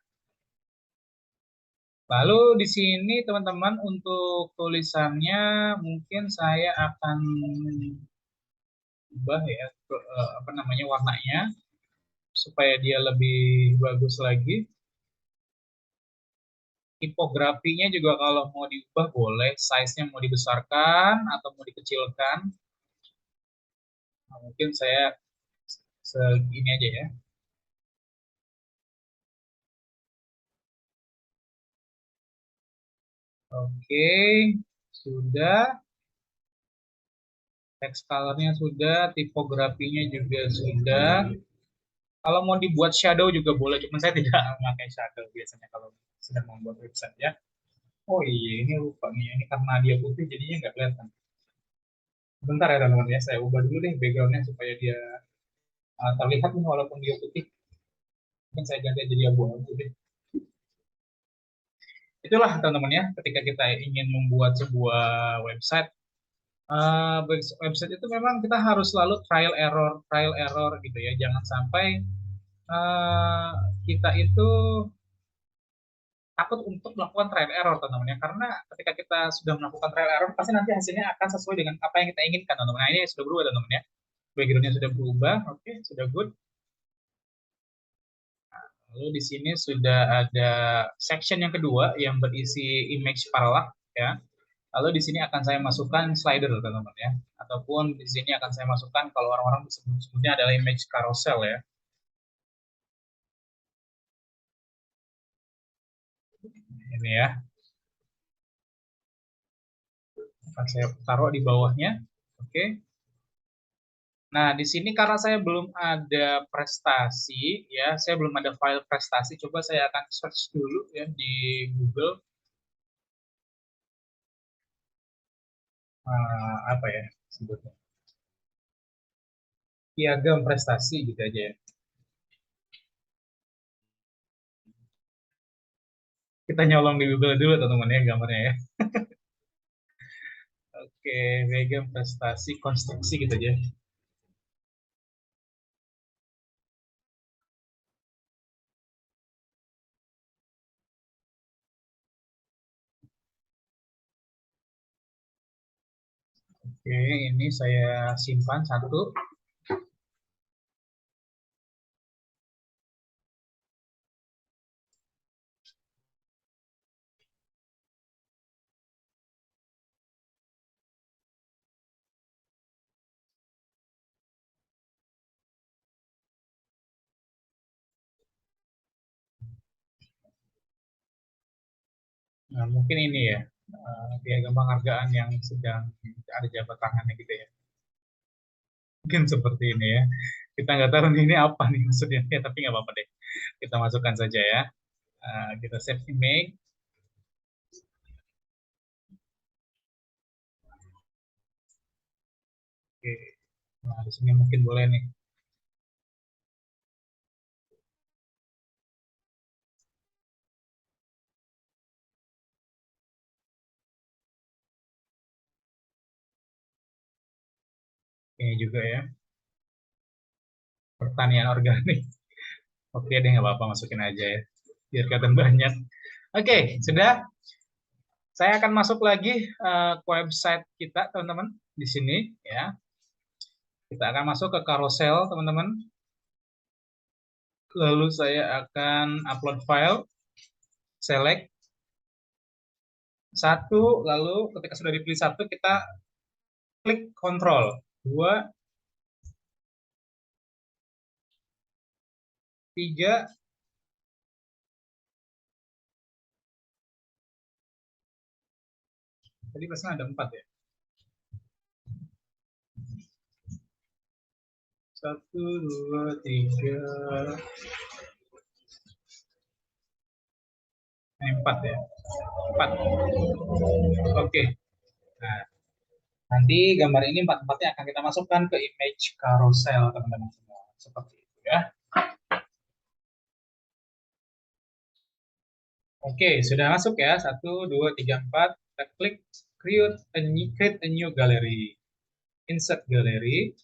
Lalu di sini teman-teman untuk tulisannya mungkin saya akan ubah ya apa namanya warnanya supaya dia lebih bagus lagi. Tipografinya juga kalau mau diubah boleh, size-nya mau dibesarkan atau mau dikecilkan. Nah, mungkin saya segini aja ya. Oke, sudah. Text color-nya sudah, tipografinya juga sudah. Kalau mau dibuat shadow juga boleh, cuma saya tidak memakai shadow biasanya kalau sedang membuat website ya. Oh iya, ini lupa nih, ini karena dia putih jadinya nggak kelihatan. Bentar ya teman-teman ya, saya ubah dulu deh background-nya supaya dia terlihat nih walaupun dia putih. Mungkin saya ganti jadi abu-abu deh. Itulah teman-teman ya, ketika kita ingin membuat sebuah website, website itu memang kita harus selalu trial error gitu ya. Jangan sampai eh, kita itu takut untuk melakukan trial error teman-teman ya. Karena ketika kita sudah melakukan trial error pasti nanti hasilnya akan sesuai dengan apa yang kita inginkan teman-teman. Nah, ini sudah berubah teman-teman ya. Backgroundnya sudah berubah, oke, sudah good. Lalu di sini sudah ada section yang kedua yang berisi image parallax ya. Lalu di sini akan saya masukkan slider teman-teman ya. Ataupun di sini akan saya masukkan kalau orang-orang sebutnya adalah image carousel ya. Ini ya. Akan saya taruh di bawahnya. Oke. Nah, di sini karena saya belum ada prestasi, ya, saya belum ada file prestasi. Coba saya akan search dulu ya di Google apa ya sebutnya, piagam prestasi gitu aja ya. Kita nyolong di Google dulu teman-teman ya gambarnya ya. Oke, piagam prestasi konstruksi gitu aja. Oke, ini saya simpan satu. Nah, mungkin ini ya, piagam penghargaan yang sedang ada jabat tangannya gitu ya. Mungkin seperti ini ya. Kita nggak tahu ini apa nih maksudnya, ya, tapi nggak apa-apa deh. Kita masukkan saja ya. Kita save image. Oke. Nah, di sini mungkin boleh nih. Ini juga ya. Pertanian organik. Oke deh, nggak apa-apa, masukin aja ya. Biar kelihatan banyak. Oke, sudah. Saya akan masuk lagi ke website kita, teman-teman. Di sini ya. Kita akan masuk ke carousel, teman-teman. Lalu saya akan upload file, select, Satu, lalu ketika sudah dipilih satu, kita klik kontrol. Dua, tiga, tadi pesan ada empat ya. Satu, dua, tiga, empat ya. Empat. Oke. Nah, nanti gambar ini empat-empatnya akan kita masukkan ke image carousel, teman-teman semua. Seperti itu ya. Oke, sudah masuk ya. Satu, dua, tiga, empat. Kita klik create a new gallery. Insert gallery.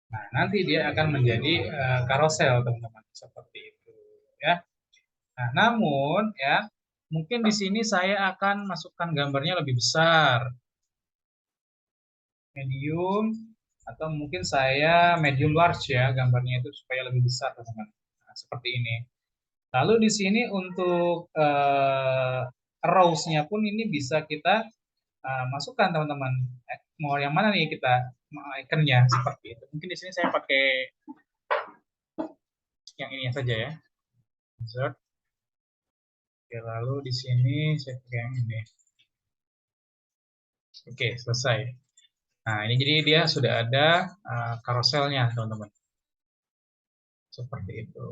Nah, nanti dia akan menjadi carousel, teman-teman. Seperti itu ya. Nah, namun ya, mungkin di sini saya akan masukkan gambarnya lebih besar. Medium, atau mungkin saya medium large ya, gambarnya itu supaya lebih besar, teman-teman. Nah, seperti ini. Lalu di sini untuk rows-nya pun ini bisa kita masukkan, teman-teman. Mau yang mana nih kita ikonnya seperti itu. Mungkin di sini saya pakai yang ini saja ya. Insert. Oke, lalu di sini saya pakai yang ini. Oke, selesai. Nah, ini jadi dia sudah ada karuselnya, teman-teman. Seperti itu.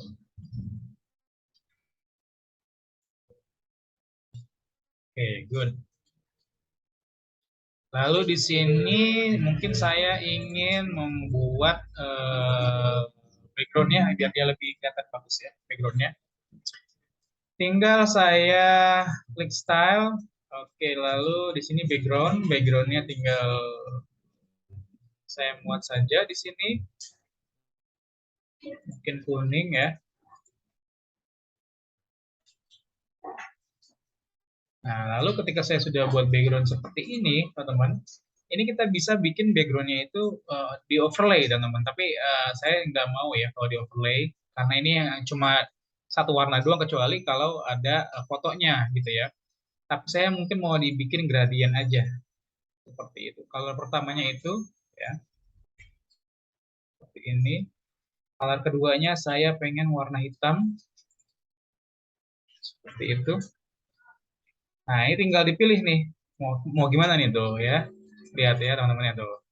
Oke, good. Lalu di sini mungkin saya ingin membuat background-nya biar dia lebih kelihatan bagus ya, background-nya. Tinggal saya klik style. Oke, lalu di sini background-nya tinggal saya muat saja di sini. Mungkin kuning ya. Nah, lalu ketika saya sudah buat background seperti ini, teman-teman, ini kita bisa bikin backgroundnya itu di overlay, teman-teman. Tapi saya nggak mau ya kalau di overlay, karena ini yang cuma satu warna doang, kecuali kalau ada fotonya gitu ya. Tapi saya mungkin mau dibikin gradient aja, seperti itu. Kalau pertamanya itu, ya, seperti ini. Color keduanya saya pengen warna hitam, seperti itu. Nah, ini tinggal dipilih nih, mau gimana nih tuh ya. Lihat ya teman-teman ya tuh.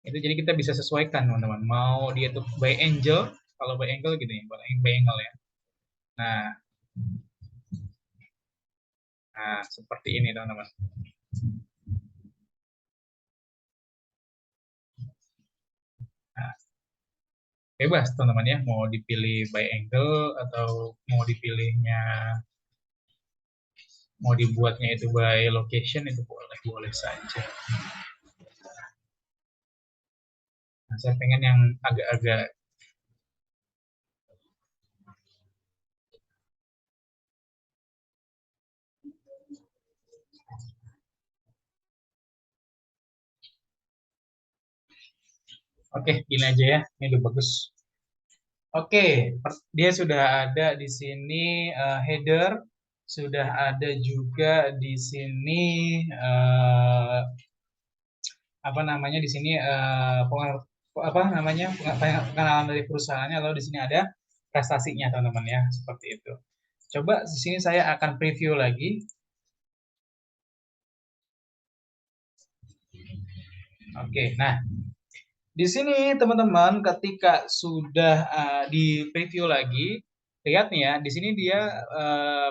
Itu jadi kita bisa sesuaikan teman-teman. Mau dia tuh by angle, kalau by angle gini, by angle ya. Nah, seperti ini teman-teman. Nah, bebas teman-teman ya, mau dipilih by angle atau mau dipilihnya, mau dibuatnya itu by location, itu boleh saja. Nah, saya pengen yang agak-agak oke, gini aja ya. Ini udah bagus. Oke, dia sudah ada di sini header, sudah ada juga di sini apa namanya di sini apa namanya pengenalan dari perusahaannya, lalu di sini ada prestasinya teman-teman ya, seperti itu. Coba di sini saya akan preview lagi. Oke, nah di sini teman-teman ketika sudah di preview lagi, lihat nih ya, di sini dia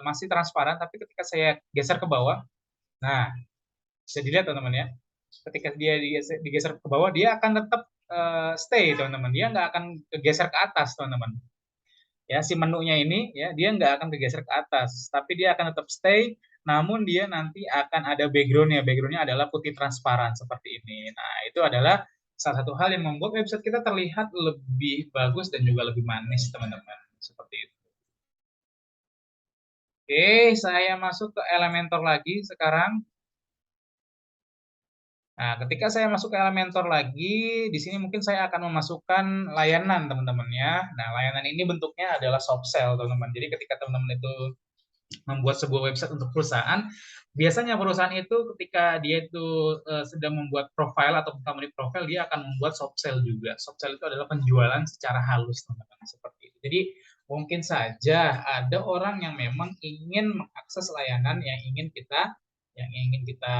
masih transparan, tapi ketika saya geser ke bawah, nah bisa dilihat teman-teman ya, ketika dia digeser ke bawah, dia akan tetap stay teman-teman, dia nggak akan geser ke atas teman-teman. Ya, si menunya ini ya, dia nggak akan bergeser ke atas, tapi dia akan tetap stay, namun dia nanti akan ada backgroundnya. Backgroundnya adalah putih transparan seperti ini. Nah, itu adalah salah satu hal yang membuat website kita terlihat lebih bagus dan juga lebih manis, teman-teman. Seperti itu. Oke, saya masuk ke Elementor lagi sekarang. Nah, ketika saya masuk ke Elementor lagi, di sini mungkin saya akan memasukkan layanan, teman-teman ya. Nah, layanan ini bentuknya adalah soft shell, teman-teman. Jadi ketika teman-teman itu membuat sebuah website untuk perusahaan, biasanya perusahaan itu ketika dia itu sedang membuat profile atau company profile, dia akan membuat soft sell juga. Soft sell itu adalah penjualan secara halus, teman-teman, seperti itu. Jadi mungkin saja ada orang yang memang ingin mengakses layanan yang ingin kita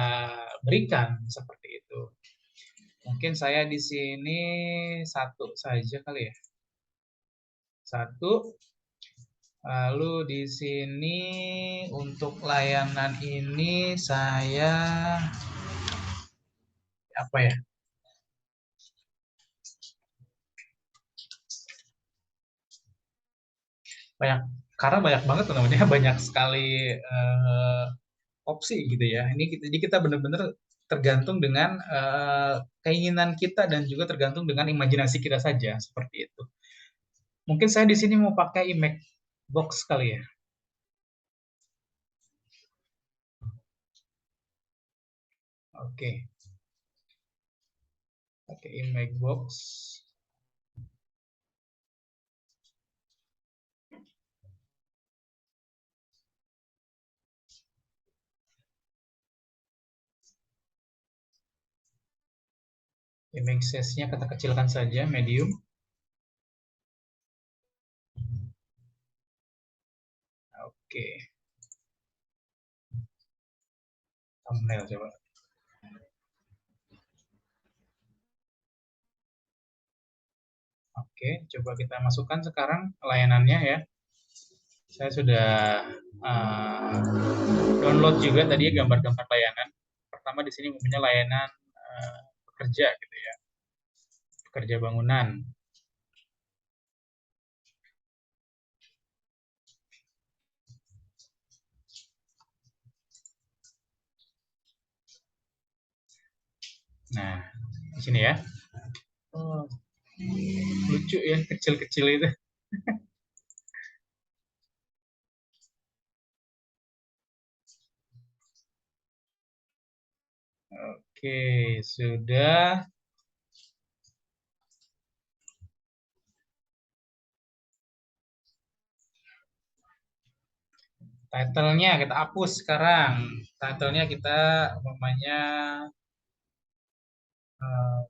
berikan seperti itu. Mungkin saya di sini satu saja kali ya. Satu. Lalu di sini untuk layanan ini saya apa ya? Banyak karena banyak banget namanya banyak sekali opsi gitu ya. Jadi kita benar-benar tergantung dengan keinginan kita dan juga tergantung dengan imajinasi kita saja seperti itu. Mungkin saya di sini mau pakai Emacs Box kali ya. Oke, pakai Emacs Box. Image size-nya kita kecilkan saja, medium. Oke, thumbnail coba. Oke, coba kita masukkan sekarang layanannya ya. Saya sudah uh, download juga tadi gambar-gambar layanan. Pertama di sini punya layanan pekerja gitu ya, pekerja bangunan. Nah, di sini ya. Oh, lucu ya, kecil-kecil itu. Oke, sudah. Title-nya kita hapus sekarang. Title-nya kita umpamanya uh,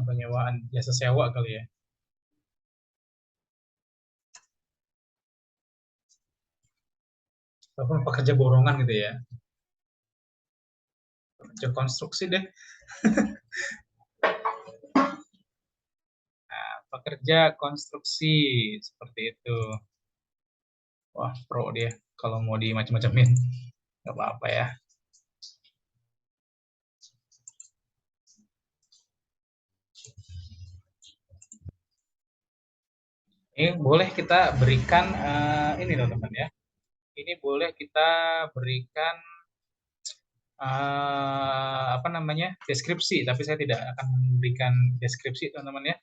penyewaan jasa sewa kali ya. Ataupun pekerja borongan gitu ya. Pekerja konstruksi deh. Nah, pekerja konstruksi seperti itu. Wah, pro dia kalau mau di macam-macamin. Nggak apa-apa ya. Ini boleh kita berikan ini teman-teman ya. Ini boleh kita berikan apa namanya deskripsi, tapi saya tidak akan memberikan deskripsi teman-teman ya.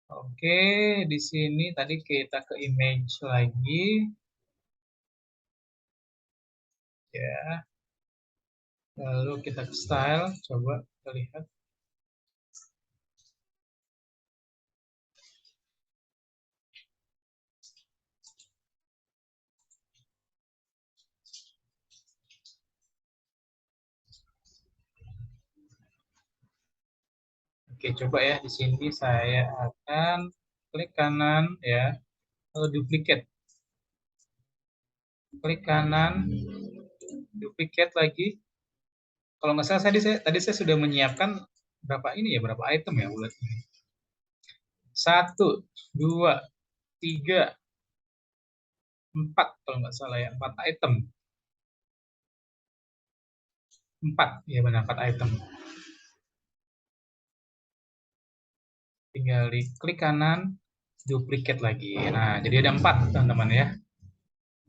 Oke, di sini tadi kita ke image lagi, ya. Lalu kita ke style, coba kita lihat. Oke, coba ya di sini saya akan klik kanan ya, lalu duplicate. Klik kanan, duplicate lagi. Kalau nggak salah tadi saya sudah menyiapkan berapa ini ya, berapa item ya buat ini. 1, 2, 3, 4 kalau nggak salah ya, 4 item. 4 ya benar, 4 item. Tinggal diklik kanan, duplicate lagi. Nah, jadi ada 4 teman-teman ya.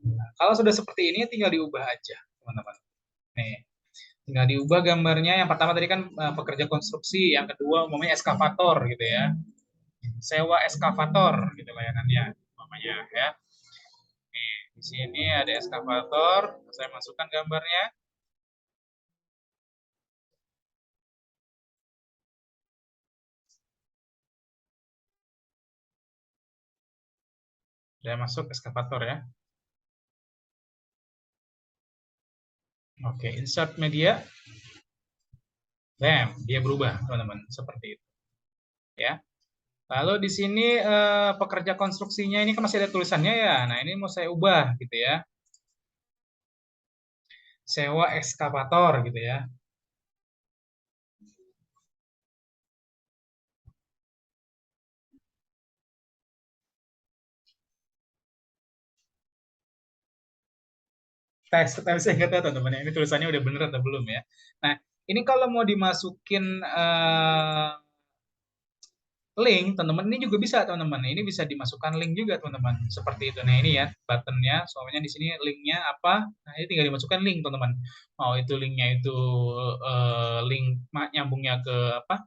Nah, kalau sudah seperti ini tinggal diubah aja teman-teman. Nih, tinggal diubah gambarnya. Yang pertama tadi kan pekerja konstruksi, yang kedua umumnya eskavator gitu ya. Sewa eskavator gitu layanannya namanya ya. Nih, di sini ada eskavator, saya masukkan gambarnya. Udah masuk eskavator ya. Oke, insert media. Bam, dia berubah, teman-teman. Seperti itu. Ya. Lalu di sini pekerja konstruksinya ini kan masih ada tulisannya ya. Nah, ini mau saya ubah gitu ya. Sewa ekskavator gitu ya. Tapi saya nggak tahu teman-teman, ini tulisannya udah bener atau belum ya. Nah, ini kalau mau dimasukin link, teman-teman ini juga bisa teman-teman. Ini bisa dimasukkan link juga teman-teman. Seperti itu. Nah ini ya buttonnya, soalnya di sini linknya apa? Nah ini tinggal dimasukkan link teman-teman. Mau itu linknya itu link nyambungnya ke apa?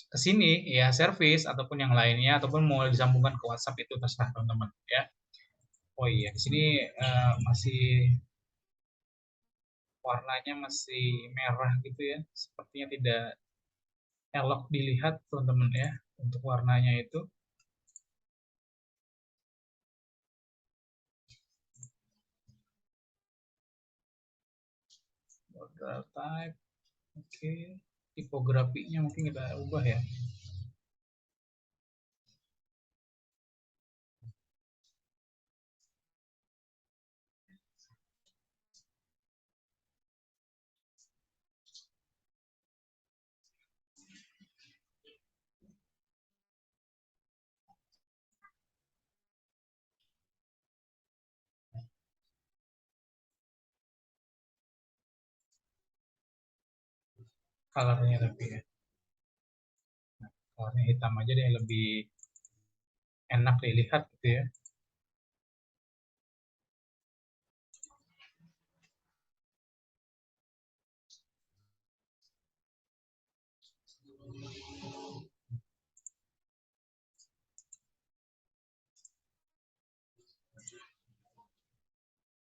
Ke sini ya service ataupun yang lainnya ataupun mau disambungkan ke WhatsApp itu terserah teman-teman ya. Oh iya di sini masih warnanya masih merah gitu ya. Sepertinya tidak elok dilihat teman-teman ya untuk warnanya itu. Border type, oke. Tipografinya mungkin kita ubah ya. Colornya lebih ya. Warna hitam aja deh lebih enak dilihat gitu ya.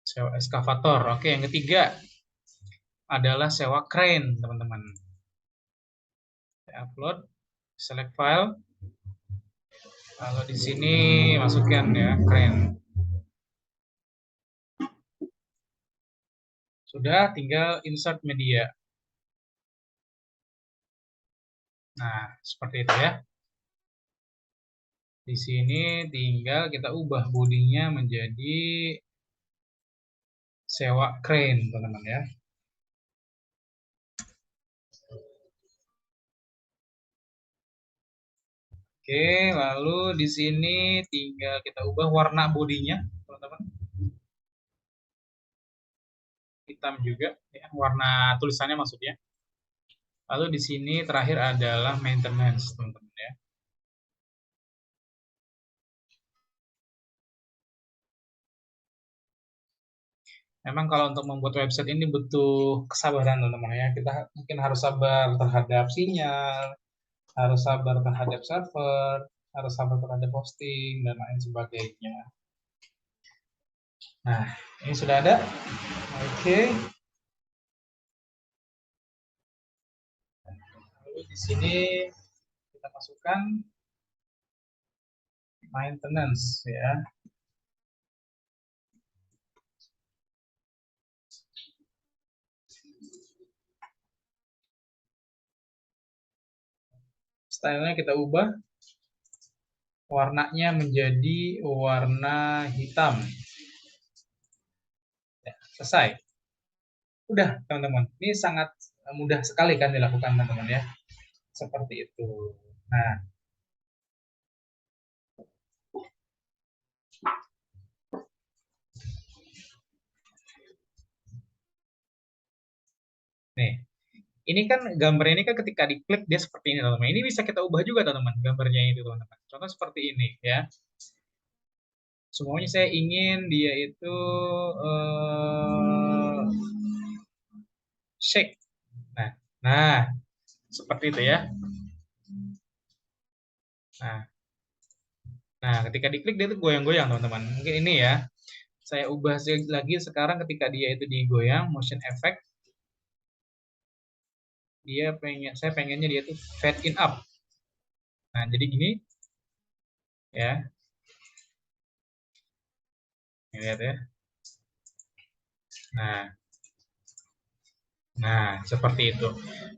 Sewa eskavator. Oke, yang ketiga adalah sewa crane, teman-teman. Upload, select file. Kalau di sini masukkan ya crane. Sudah, tinggal insert media. Nah, seperti itu ya. Di sini tinggal kita ubah bodinya menjadi sewa crane, teman-teman ya. Oke, lalu di sini tinggal kita ubah warna bodinya, teman-teman. Hitam juga, ya, warna tulisannya maksudnya. Lalu di sini terakhir adalah maintenance, teman-teman ya. Memang kalau untuk membuat website ini butuh kesabaran, teman-teman ya. Kita mungkin harus sabar terhadap sinyal, harus sabar terhadap server, harus sabar terhadap hosting dan lain sebagainya. Nah, ini sudah ada. Oke. Lalu di sini kita masukkan maintenance ya. Stylenya kita ubah, warnanya menjadi warna hitam. Ya, selesai. Udah, teman-teman. Ini sangat mudah sekali kan dilakukan, teman-teman ya. Seperti itu. Nah, nih. Ini kan gambarnya ini kan ketika diklik dia seperti ini, teman-teman. Ini bisa kita ubah juga, teman-teman, gambarnya itu, teman-teman. Contoh seperti ini ya. Semuanya saya ingin dia itu shake. Nah, nah, seperti itu ya. Nah, nah, ketika diklik dia itu goyang-goyang, teman-teman. Mungkin ini ya. Saya ubah lagi sekarang ketika dia itu digoyang, motion effect. Saya pengennya dia tuh fade in up. Nah, jadi gini ya. Lihat ya. Nah, nah seperti itu.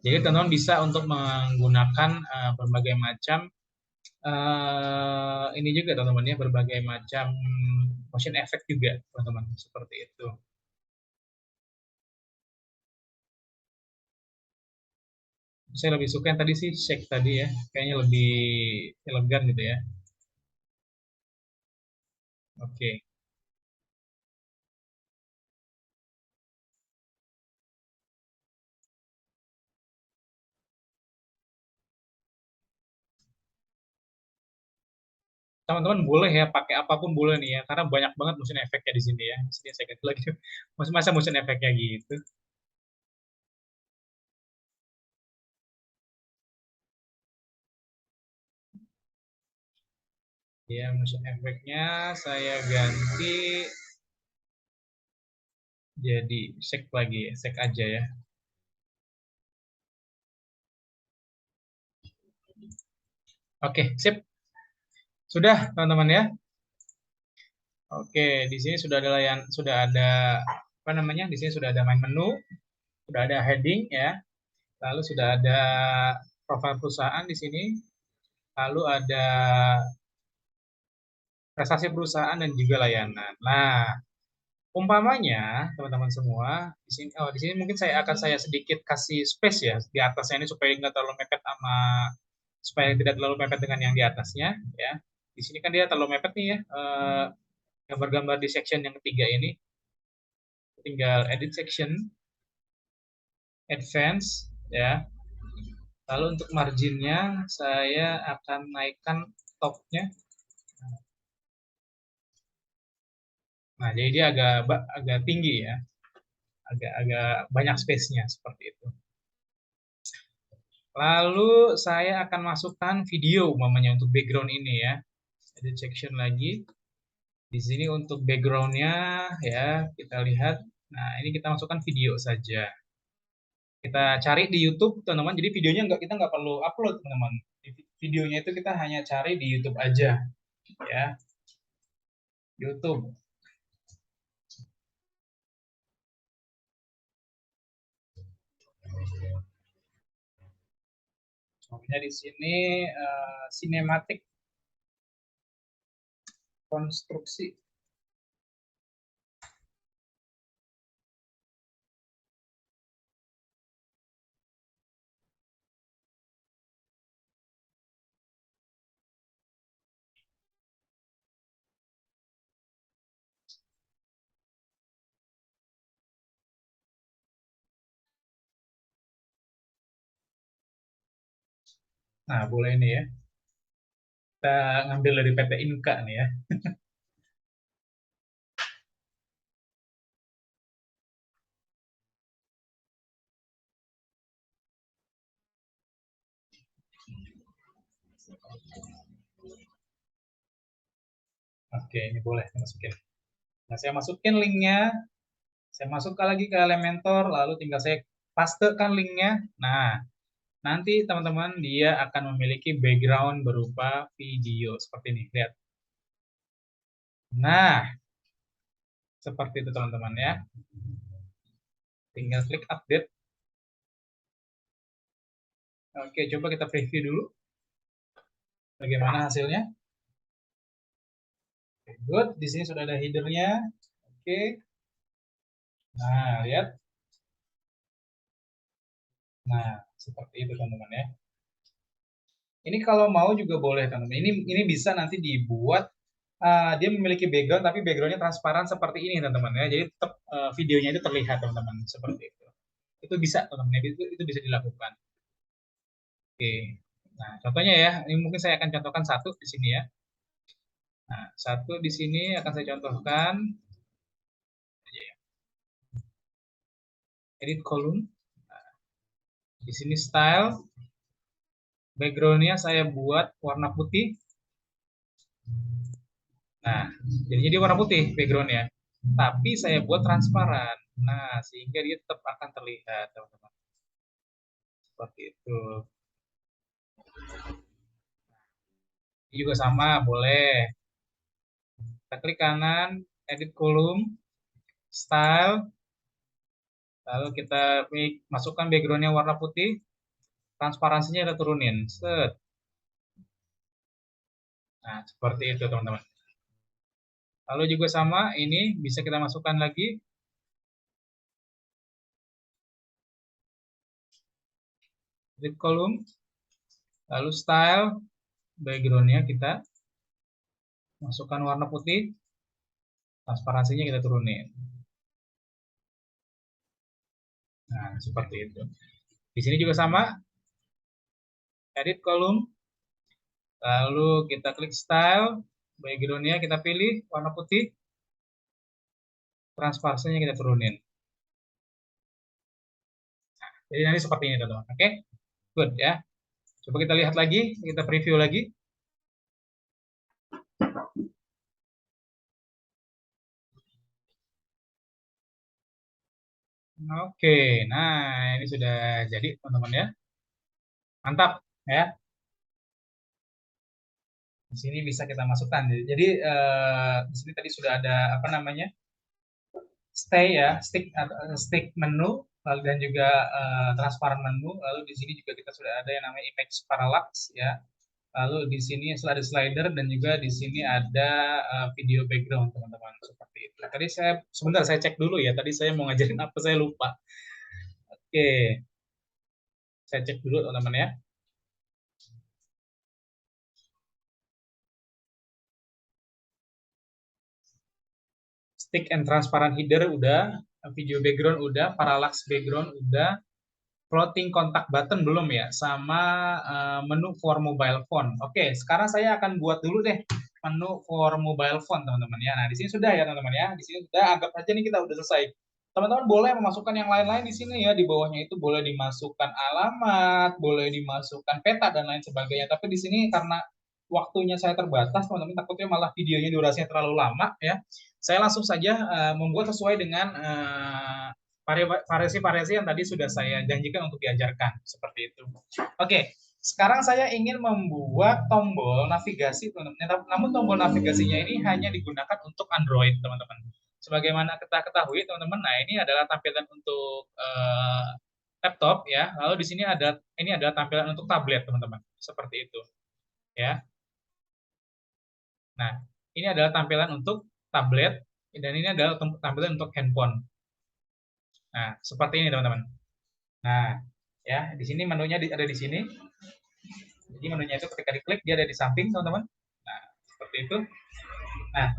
Jadi teman-teman bisa untuk menggunakan berbagai macam ini juga teman-teman ya, berbagai macam motion effect juga teman-teman, seperti itu. Saya lebih suka yang tadi sih, shake tadi ya, kayaknya lebih elegan gitu ya. Oke. Teman-teman boleh ya pakai apapun boleh nih ya, karena banyak banget motion efeknya di sini ya. Di sini saya ganti lagi, masa motion efeknya gitu. Ya, motion efeknya saya ganti jadi shake lagi ya, shake aja ya. Oke, sip. Sudah, teman-teman ya. Oke, di sini sudah ada sudah ada apa namanya? Di sini sudah ada main menu, sudah ada heading ya. Lalu sudah ada profil perusahaan di sini. Lalu ada prestasi perusahaan dan juga layanan. Nah, umpamanya teman-teman semua di sini mungkin saya sedikit kasih space ya di atasnya ini supaya nggak terlalu mepet supaya tidak terlalu mepet dengan yang di atasnya ya. Di sini kan dia terlalu mepet nih ya, gambar-gambar di section yang ketiga ini. Tinggal edit section, advance ya. Lalu untuk marginnya saya akan naikkan topnya. Nah, jadi dia agak agak tinggi ya, agak-agak banyak space-nya seperti itu. Lalu saya akan masukkan video umpamanya untuk background ini ya. Edit section lagi. Di sini untuk background-nya ya, kita lihat. Nah, ini kita masukkan video saja. Kita cari di YouTube, teman-teman. Jadi videonya kita nggak perlu upload, teman-teman. Videonya itu kita hanya cari di YouTube aja, ya. YouTube. Contohnya di sini sinematik konstruksi. Nah, boleh ini ya. Kita ngambil dari PT Inka nih ya. Oke, ini boleh masukin. Nah, saya masukin linknya. Saya masukkan lagi ke Elementor, lalu tinggal saya pastekan linknya. Nah, nanti teman-teman dia akan memiliki background berupa video seperti ini. Lihat. Nah, seperti itu teman-teman ya. Tinggal klik update. Oke, coba kita preview dulu. Bagaimana hasilnya? Oke, good. Di sini sudah ada headernya. Oke. Nah, lihat. Nah, seperti itu teman-teman ya. Ini kalau mau juga boleh teman-teman. Ini bisa nanti dibuat dia memiliki background tapi backgroundnya transparan seperti ini teman-teman ya. Jadi tetap videonya itu terlihat teman-teman seperti itu. Itu bisa teman-teman. Itu bisa dilakukan. Oke. Nah, contohnya ya, ini mungkin saya akan contohkan satu di sini ya. Nah, satu di sini akan saya contohkan. Edit column. Nah, di sini style. Backgroundnya saya buat warna putih. Nah, jadi warna putih backgroundnya. Tapi saya buat transparan. Nah, sehingga dia tetap akan terlihat, teman-teman. Seperti itu. Ini juga sama, boleh. Kita klik kanan, edit kolom, style, lalu kita masukkan backgroundnya warna putih, transparansinya kita turunin. Set. Nah, seperti itu teman-teman. Lalu juga sama, ini bisa kita masukkan lagi. Edit kolom, lalu style, backgroundnya kita masukkan warna putih, transparansinya kita turunin. Nah, seperti itu. Di sini juga sama, edit kolom, lalu kita klik style, backgroundnya kita pilih warna putih, transparansinya kita turunin. Jadi nanti seperti ini teman-teman. Oke, good ya. Coba kita lihat lagi, kita preview lagi. Oke, nah ini sudah jadi teman-teman ya. Mantap ya. Di sini bisa kita masukkan. Jadi di sini tadi sudah ada apa namanya? Stay ya, stick menu lalu dan juga transparan menu. Lalu di sini juga kita sudah ada yang namanya image parallax ya. Lalu di sini ada slider dan juga di sini ada video background teman-teman seperti itu. Tadi sebentar saya cek dulu ya. Tadi saya mau ngajarin apa saya lupa. Oke, saya cek dulu teman-teman ya. Stick and transparent header udah, video background udah, parallax background udah, floating contact button belum ya, sama menu for mobile phone. Oke, sekarang saya akan buat dulu deh menu for mobile phone teman-teman ya. Nah, di sini sudah ya teman-teman ya. Di sini sudah, anggap aja nih kita udah selesai. Teman-teman boleh memasukkan yang lain-lain di sini ya. Di bawahnya itu boleh dimasukkan alamat, boleh dimasukkan peta dan lain sebagainya. Tapi di sini karena waktunya saya terbatas, teman-teman takutnya malah videonya durasinya terlalu lama ya. Saya langsung saja membuat sesuai dengan variasi-variasi yang tadi sudah saya janjikan untuk diajarkan seperti itu. Oke, sekarang saya ingin membuat tombol navigasi teman-teman. Namun tombol navigasinya ini hanya digunakan untuk Android teman-teman. Sebagaimana kita ketahui teman-teman, nah ini adalah tampilan untuk laptop ya. Lalu di sini ini adalah tampilan untuk tablet teman-teman. Seperti itu ya. Nah, ini adalah tampilan untuk tablet dan ini adalah tampilan untuk handphone. Nah, seperti ini teman-teman. Nah, ya, di sini menunya ada di sini. Jadi menunya itu ketika diklik dia ada di samping, teman-teman. Nah, seperti itu. Nah,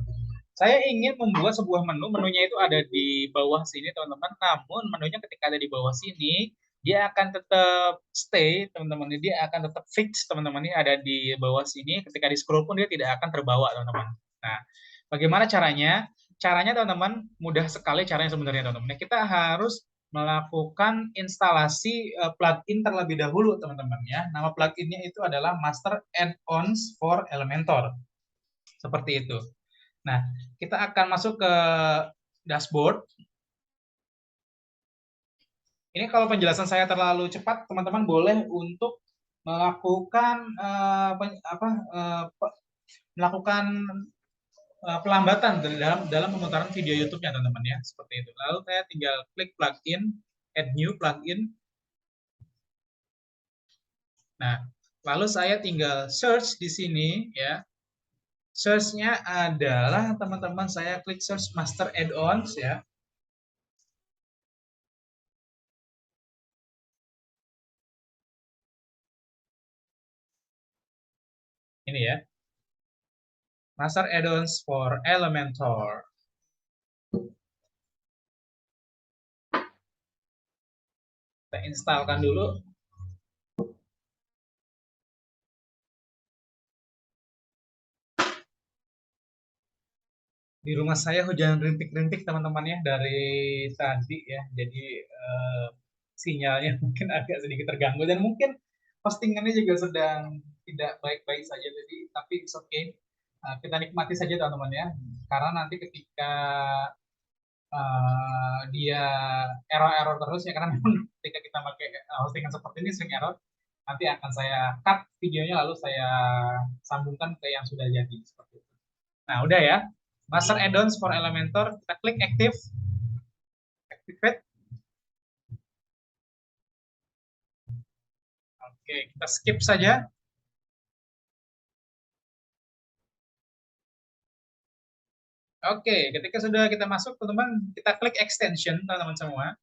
saya ingin membuat sebuah menu, menunya itu ada di bawah sini, teman-teman. Namun menunya ketika ada di bawah sini, dia akan tetap stay, teman-teman. Dia akan tetap fix, teman-teman. Ini ada di bawah sini. Ketika di scroll pun dia tidak akan terbawa, teman-teman. Nah, bagaimana caranya? Caranya, teman-teman, mudah sekali caranya sebenarnya, teman-teman. Kita harus melakukan instalasi plugin terlebih dahulu, teman-teman ya. Nama pluginnya itu adalah Master Add-ons for Elementor. Seperti itu. Nah, kita akan masuk ke dashboard. Ini kalau penjelasan saya terlalu cepat, teman-teman boleh untuk melakukan melakukan pelambatan dalam pemutaran video YouTube-nya, teman-teman ya, seperti itu. Lalu saya tinggal klik plugin, add new plugin. Nah, lalu saya tinggal search di sini ya. Search-nya adalah teman-teman saya klik search master add-ons ya. Ini ya. Master add-ons for Elementor. Kita instalkan dulu. Di rumah saya hujan rintik-rintik teman-teman ya dari tadi ya. Jadi sinyalnya mungkin agak sedikit terganggu dan mungkin postingannya juga sedang tidak baik-baik saja. Jadi tapi it's okay. Kita nikmati saja teman-teman ya. Karena nanti ketika dia error-error terus ya karena memang ketika kita pakai hostingan seperti ini sering error. Nanti akan saya cut videonya lalu saya sambungkan ke yang sudah jadi seperti itu. Nah, udah ya. Master add-ons for Elementor, kita klik activate. Oke, kita skip saja. Oke, ketika sudah kita masuk, teman-teman, kita klik extension, teman-teman semua.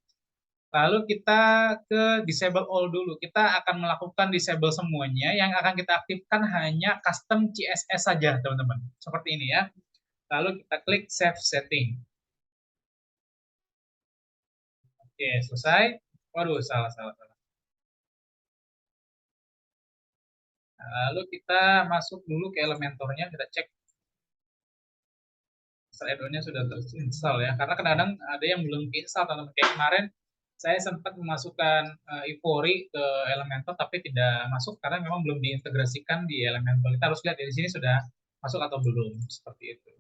Lalu kita ke disable all dulu. Kita akan melakukan disable semuanya. Yang akan kita aktifkan hanya custom CSS saja, teman-teman. Seperti ini ya. Lalu kita klik save setting. Oke, selesai. Waduh, salah, salah, salah. Lalu kita masuk dulu ke Elementornya, kita cek add-onnya sudah terinstall ya. Karena kadang-kadang ada yang belum install, teman-teman. Kayak kemarin saya sempat memasukkan Ivory ke Elementor tapi tidak masuk karena memang belum diintegrasikan di Elementor. Kita harus lihat di sini sudah masuk atau belum, seperti itu.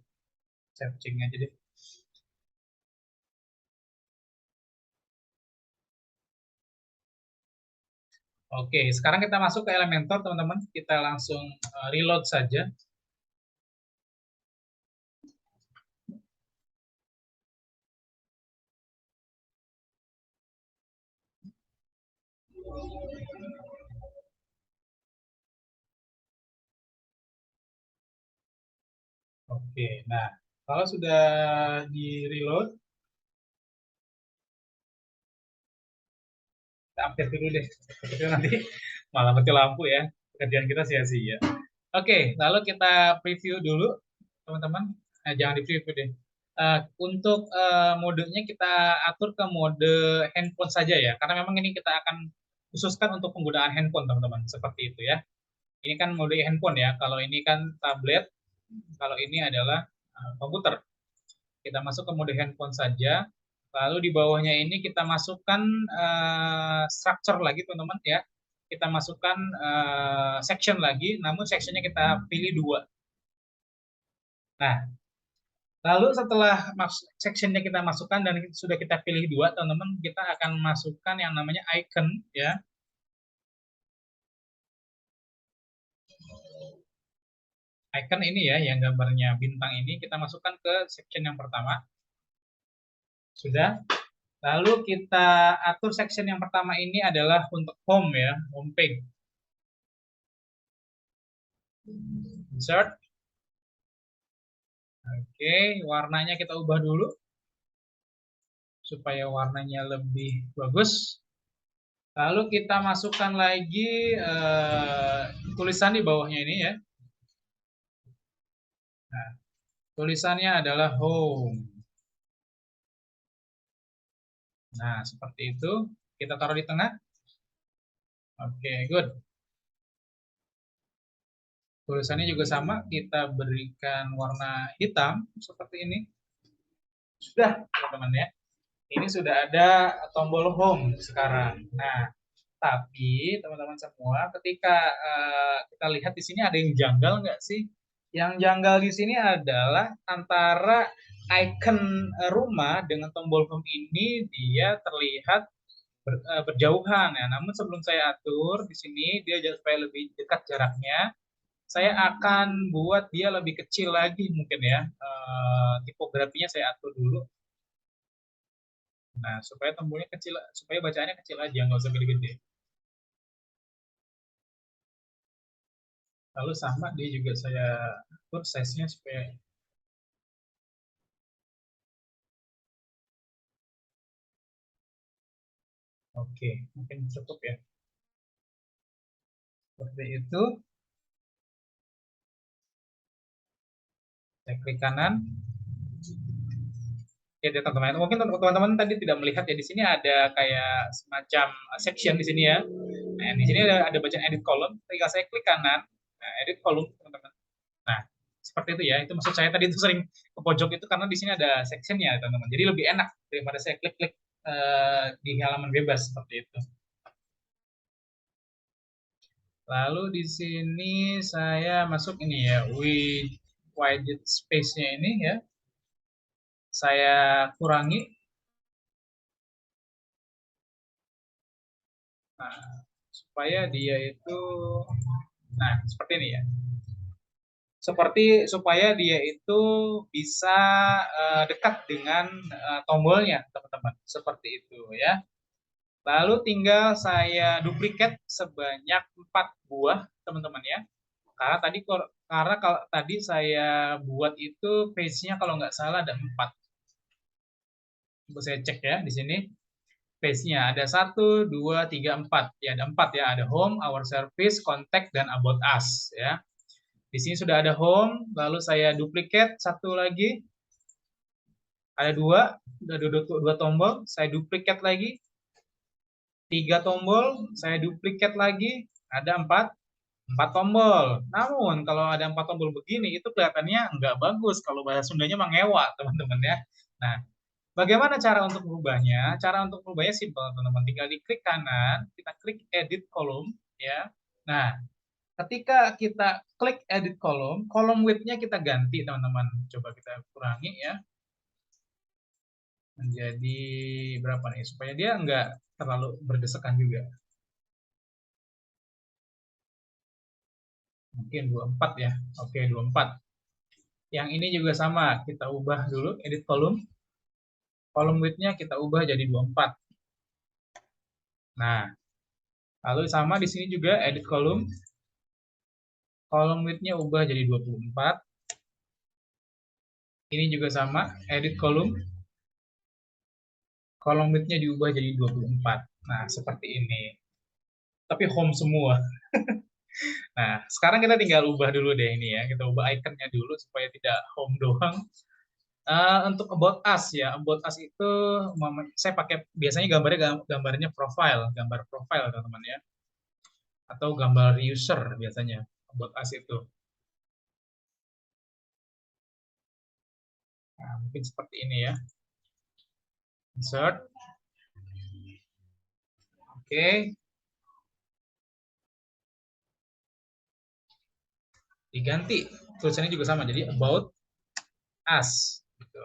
Searching aja deh. Oke, sekarang kita masuk ke Elementor, teman-teman. Kita langsung reload saja. Oke, nah kalau sudah di reload, kita update dulu deh. Itu nanti malah mati lampu ya. Pekerjaan kita sia-sia. Oke, lalu kita preview dulu, teman-teman. Jangan di preview deh. Untuk modenya kita atur ke mode handphone saja ya, karena memang ini kita akan khususkan untuk penggunaan handphone, teman-teman. Seperti itu ya. Ini kan mode handphone ya. Kalau ini kan tablet, kalau ini adalah komputer. Kita masuk ke mode handphone saja. Lalu di bawahnya ini kita masukkan structure lagi, teman-teman ya. Kita masukkan section lagi, namun sectionnya kita pilih dua. Nah, lalu setelah sectionnya kita masukkan dan sudah kita pilih dua, teman-teman, kita akan masukkan yang namanya icon ya. Icon ini ya, yang gambarnya bintang ini kita masukkan ke section yang pertama. Sudah. Lalu kita atur section yang pertama ini adalah untuk home ya, home page. Insert. Oke, warnanya kita ubah dulu supaya warnanya lebih bagus. Lalu kita masukkan lagi tulisan di bawahnya ini ya. Nah, tulisannya adalah home. Nah, seperti itu. Kita taruh di tengah. Oke, good. Tulisannya juga sama, kita berikan warna hitam seperti ini. Sudah, teman-teman ya. Ini sudah ada tombol home sekarang. Nah, tapi teman-teman semua, ketika kita lihat di sini ada yang janggal nggak sih? Yang janggal di sini adalah antara icon rumah dengan tombol home ini dia terlihat berjauhan ya. Namun sebelum saya atur di sini dia supaya lebih dekat jaraknya, saya akan buat dia lebih kecil lagi mungkin ya. Tipografinya saya atur dulu. Nah, supaya tombolnya kecil, supaya bacaannya kecil aja, nggak usah gede-gede. Lalu sama dia juga saya atur size-nya supaya oke, mungkin cukup ya. Seperti itu. Saya klik kanan. Ya, teman-teman. Mungkin teman-teman tadi tidak melihat ya di sini ada kayak semacam section di sini ya. Nah, di sini ada bacaan edit column. Ketika saya klik kanan, nah, edit column teman-teman. Nah, seperti itu ya. Itu maksud saya tadi itu sering ke pojok itu karena di sini ada sectionnya teman-teman. Jadi lebih enak daripada saya klik-klik di halaman bebas seperti itu. Lalu di sini saya masuk ini ya, widget space-nya ini ya. Saya kurangi. Nah, supaya dia itu, nah seperti ini ya. seperti supaya dia itu bisa dekat dengan tombolnya, teman-teman. Seperti itu ya. Lalu tinggal saya duplikat sebanyak 4 buah, teman-teman ya. Karena kalau tadi saya buat itu page-nya kalau nggak salah ada 4. Coba saya cek ya di sini. Page-nya ada 1, 2, 3, 4. Ya, ada 4 ya. Ada home, our service, contact, dan about us ya. Di sini sudah ada home, lalu saya duplikat satu lagi. Ada dua tombol, saya duplikat lagi. 3 tombol, saya duplikat lagi. Ada 4 tombol. Namun kalau ada 4 tombol begini, itu kelihatannya nggak bagus. Kalau bahasa Sundanya mengewa, teman-teman ya. Nah, bagaimana cara untuk merubahnya? Cara untuk merubahnya simpel, teman-teman. Tinggal diklik kanan, kita klik edit column, ya. Nah, ketika kita klik edit column, column width-nya kita ganti, teman-teman. Coba kita kurangi ya. Menjadi berapa nih? Supaya dia nggak terlalu berdesakan juga. Mungkin 24 ya. Oke, 24. Yang ini juga sama. Kita ubah dulu edit column. Column width-nya kita ubah jadi 24. Nah, lalu sama di sini juga edit column. Column width-nya ubah jadi 24. Ini juga sama, edit column. Column width-nya diubah jadi 24. Nah, seperti ini. Tapi home semua. Nah, sekarang kita tinggal ubah dulu deh ini ya. Kita ubah ikonnya dulu supaya tidak home doang. Untuk about us ya, about us itu saya pakai biasanya gambarnya profile, gambar profile teman-teman ya, atau gambar user biasanya about us itu. Nah, mungkin seperti ini ya. Insert, oke, diganti tulisannya juga sama, jadi about us. Gitu.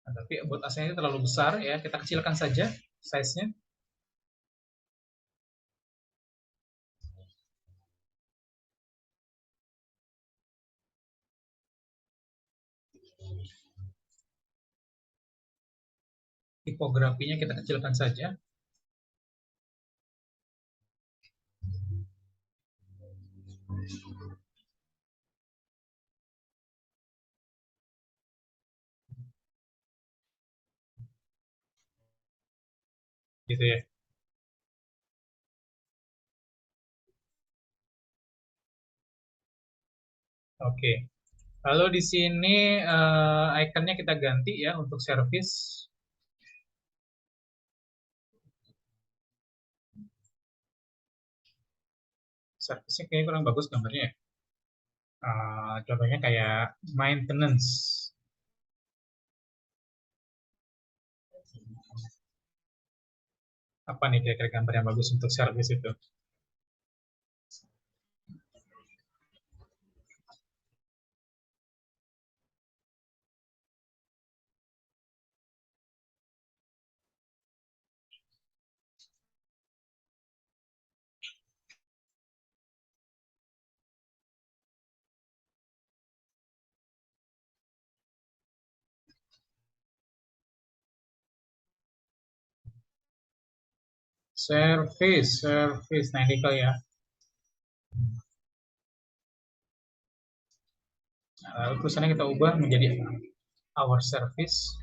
Nah, tapi about us-nya ini terlalu besar ya, kita kecilkan saja size-nya. Tipografinya kita kecilkan saja. Gitu ya. Oke. Lalu di sini ikonnya kita ganti ya untuk service. Service-nya kayaknya kurang bagus gambarnya ya. Contohnya kayak maintenance. Apa nih kira-kira gambar yang bagus untuk service itu? Service. Nah, ini ya. Nah, lalu tulisannya kita ubah menjadi our service.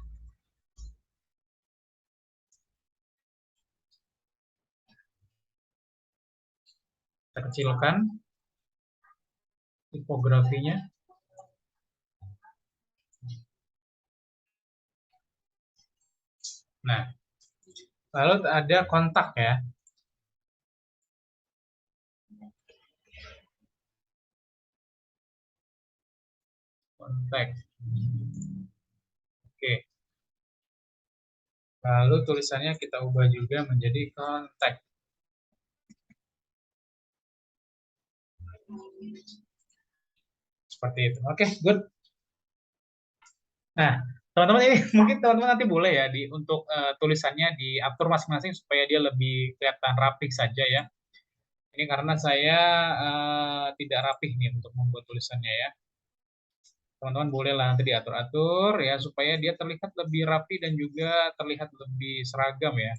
Kita kecilkan tipografinya. Nah, lalu ada kontak ya. Kontak. Oke. Lalu tulisannya kita ubah juga menjadi kontak. Seperti itu. Oke, good. Nah, teman-teman ini mungkin teman-teman nanti boleh ya untuk tulisannya diatur masing-masing supaya dia lebih kelihatan rapi saja ya. Ini karena saya tidak rapih nih untuk membuat tulisannya ya. Teman-teman boleh lah nanti diatur-atur ya supaya dia terlihat lebih rapi dan juga terlihat lebih seragam ya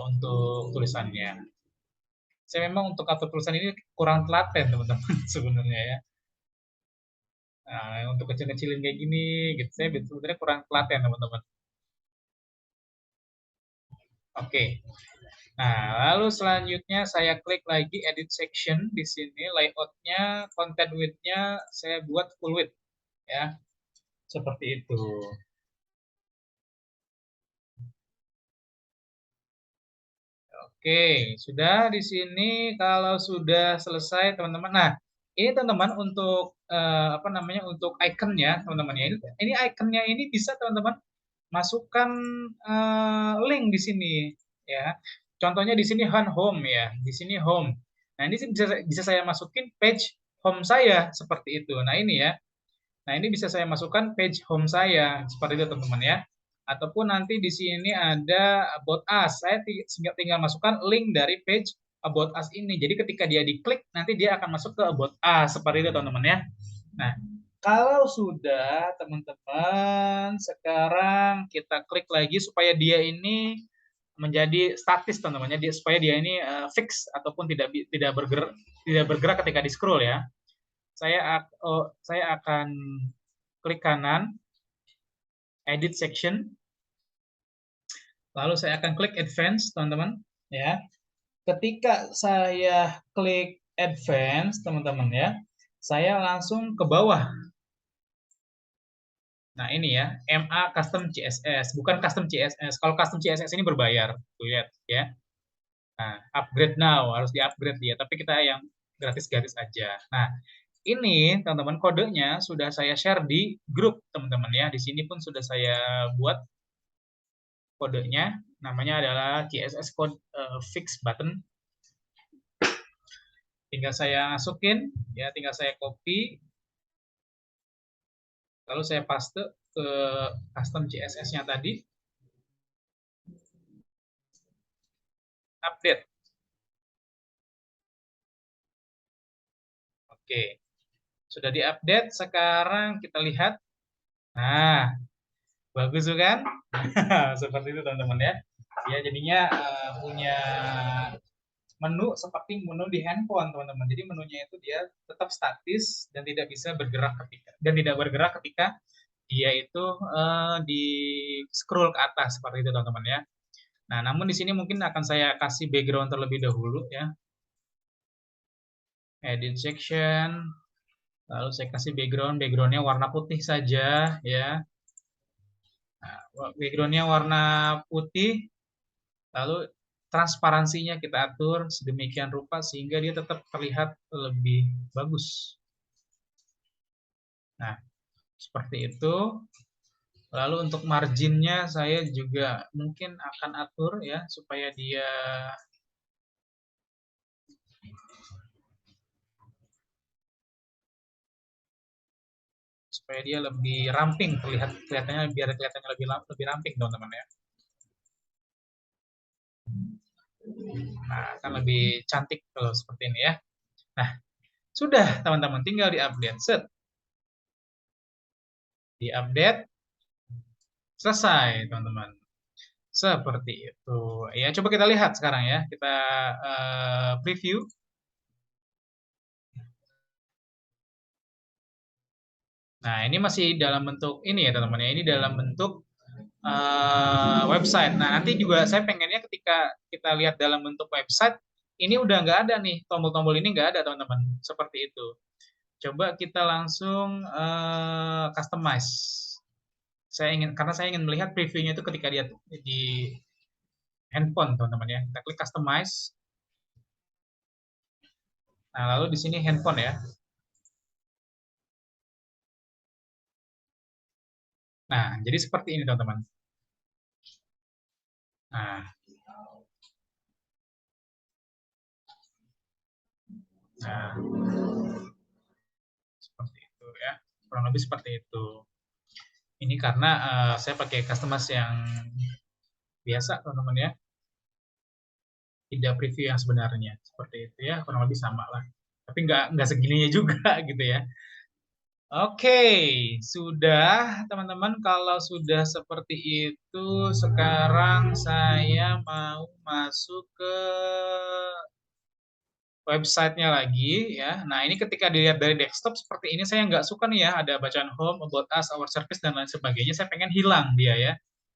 untuk tulisannya. Saya memang untuk atur tulisan ini kurang telaten teman-teman sebenarnya ya. Nah, untuk kecil-kecilin kayak gini gitu saya sebenarnya kurang telaten teman-teman. Oke. Nah, lalu selanjutnya saya klik lagi edit section di sini layoutnya, content width-nya saya buat full width ya. Seperti itu. Oke, sudah di sini kalau sudah selesai teman-teman. Nah, ini teman-teman untuk apa namanya untuk ikonnya teman-teman ya. Ini ikonnya ini bisa teman-teman masukkan link di sini ya. Contohnya di sini home ya, di sini home. Nah, ini bisa bisa saya masukin page home saya seperti itu. Nah, ini ya. Nah, ini bisa saya masukkan page home saya seperti itu teman-teman ya. Ataupun nanti di sini ada about us. Saya tinggal masukkan link dari page about us ini. Jadi ketika dia diklik nanti dia akan masuk ke about us seperti itu teman-teman ya. Nah, kalau sudah teman-teman, sekarang kita klik lagi supaya dia ini menjadi statis teman-teman ya, supaya dia ini fix ataupun tidak bergerak ketika di scroll ya. Saya akan klik kanan, edit section, lalu saya akan klik advance, teman-teman. Ya, ketika saya klik advance, teman-teman ya, saya langsung ke bawah. Nah ini ya, MA Custom CSS, bukan Custom CSS. Kalau Custom CSS ini berbayar, tuh lihat ya. Nah, upgrade now, harus di-upgrade dia. Tapi kita yang gratis-gratis aja. Nah, ini teman-teman kodenya sudah saya share di grup teman-teman ya. Di sini pun sudah saya buat kodenya, namanya adalah CSS code fix button. Tinggal saya masukin, ya tinggal saya copy, lalu saya paste ke custom CSS-nya tadi, update. Oke, sudah diupdate. Sekarang kita lihat. Nah, bagus kan? Seperti itu teman-teman ya. Ya jadinya punya menu seperti menu di handphone teman-teman. Jadi menunya itu dia tetap statis dan tidak bisa bergerak ketika dia itu di scroll ke atas seperti itu teman-teman ya. Nah, namun di sini mungkin akan saya kasih background terlebih dahulu ya. Edit section, lalu saya kasih backgroundnya warna putih saja ya. Nah, backgroundnya warna putih, lalu transparansinya kita atur sedemikian rupa sehingga dia tetap terlihat lebih bagus. Nah, seperti itu. Lalu untuk marginnya saya juga mungkin akan atur ya supaya dia lebih ramping kelihatannya lebih ramping teman-teman ya. Nah, akan lebih cantik kalau seperti ini ya. Nah, sudah teman-teman tinggal di-update. Set. Di-update selesai teman-teman. Seperti itu. Ya, coba kita lihat sekarang ya. Kita preview. Nah, ini masih dalam bentuk ini ya teman-teman ya. Ini dalam bentuk website. Nah, nanti juga saya pengennya ketika kita lihat dalam bentuk website, ini udah nggak ada nih, tombol-tombol ini nggak ada teman-teman. Seperti itu. Coba kita langsung customize. Karena saya ingin melihat previewnya itu ketika dia di handphone teman-teman ya. Kita klik customize. Nah, lalu di sini handphone ya. Nah, jadi seperti ini teman-teman. Nah, nah, seperti itu ya. Kurang lebih seperti itu. Ini karena saya pakai customize yang biasa teman-teman ya. tidak preview yang sebenarnya. Seperti itu ya, kurang lebih sama lah. Tapi nggak segininya juga gitu ya. Oke, sudah teman-teman. Kalau sudah seperti itu, sekarang saya mau masuk ke websitenya lagi ya. Nah, ini ketika dilihat dari desktop seperti ini saya nggak suka nih ya, ada bacaan home, about us, our service dan lain sebagainya. Saya pengen hilang dia ya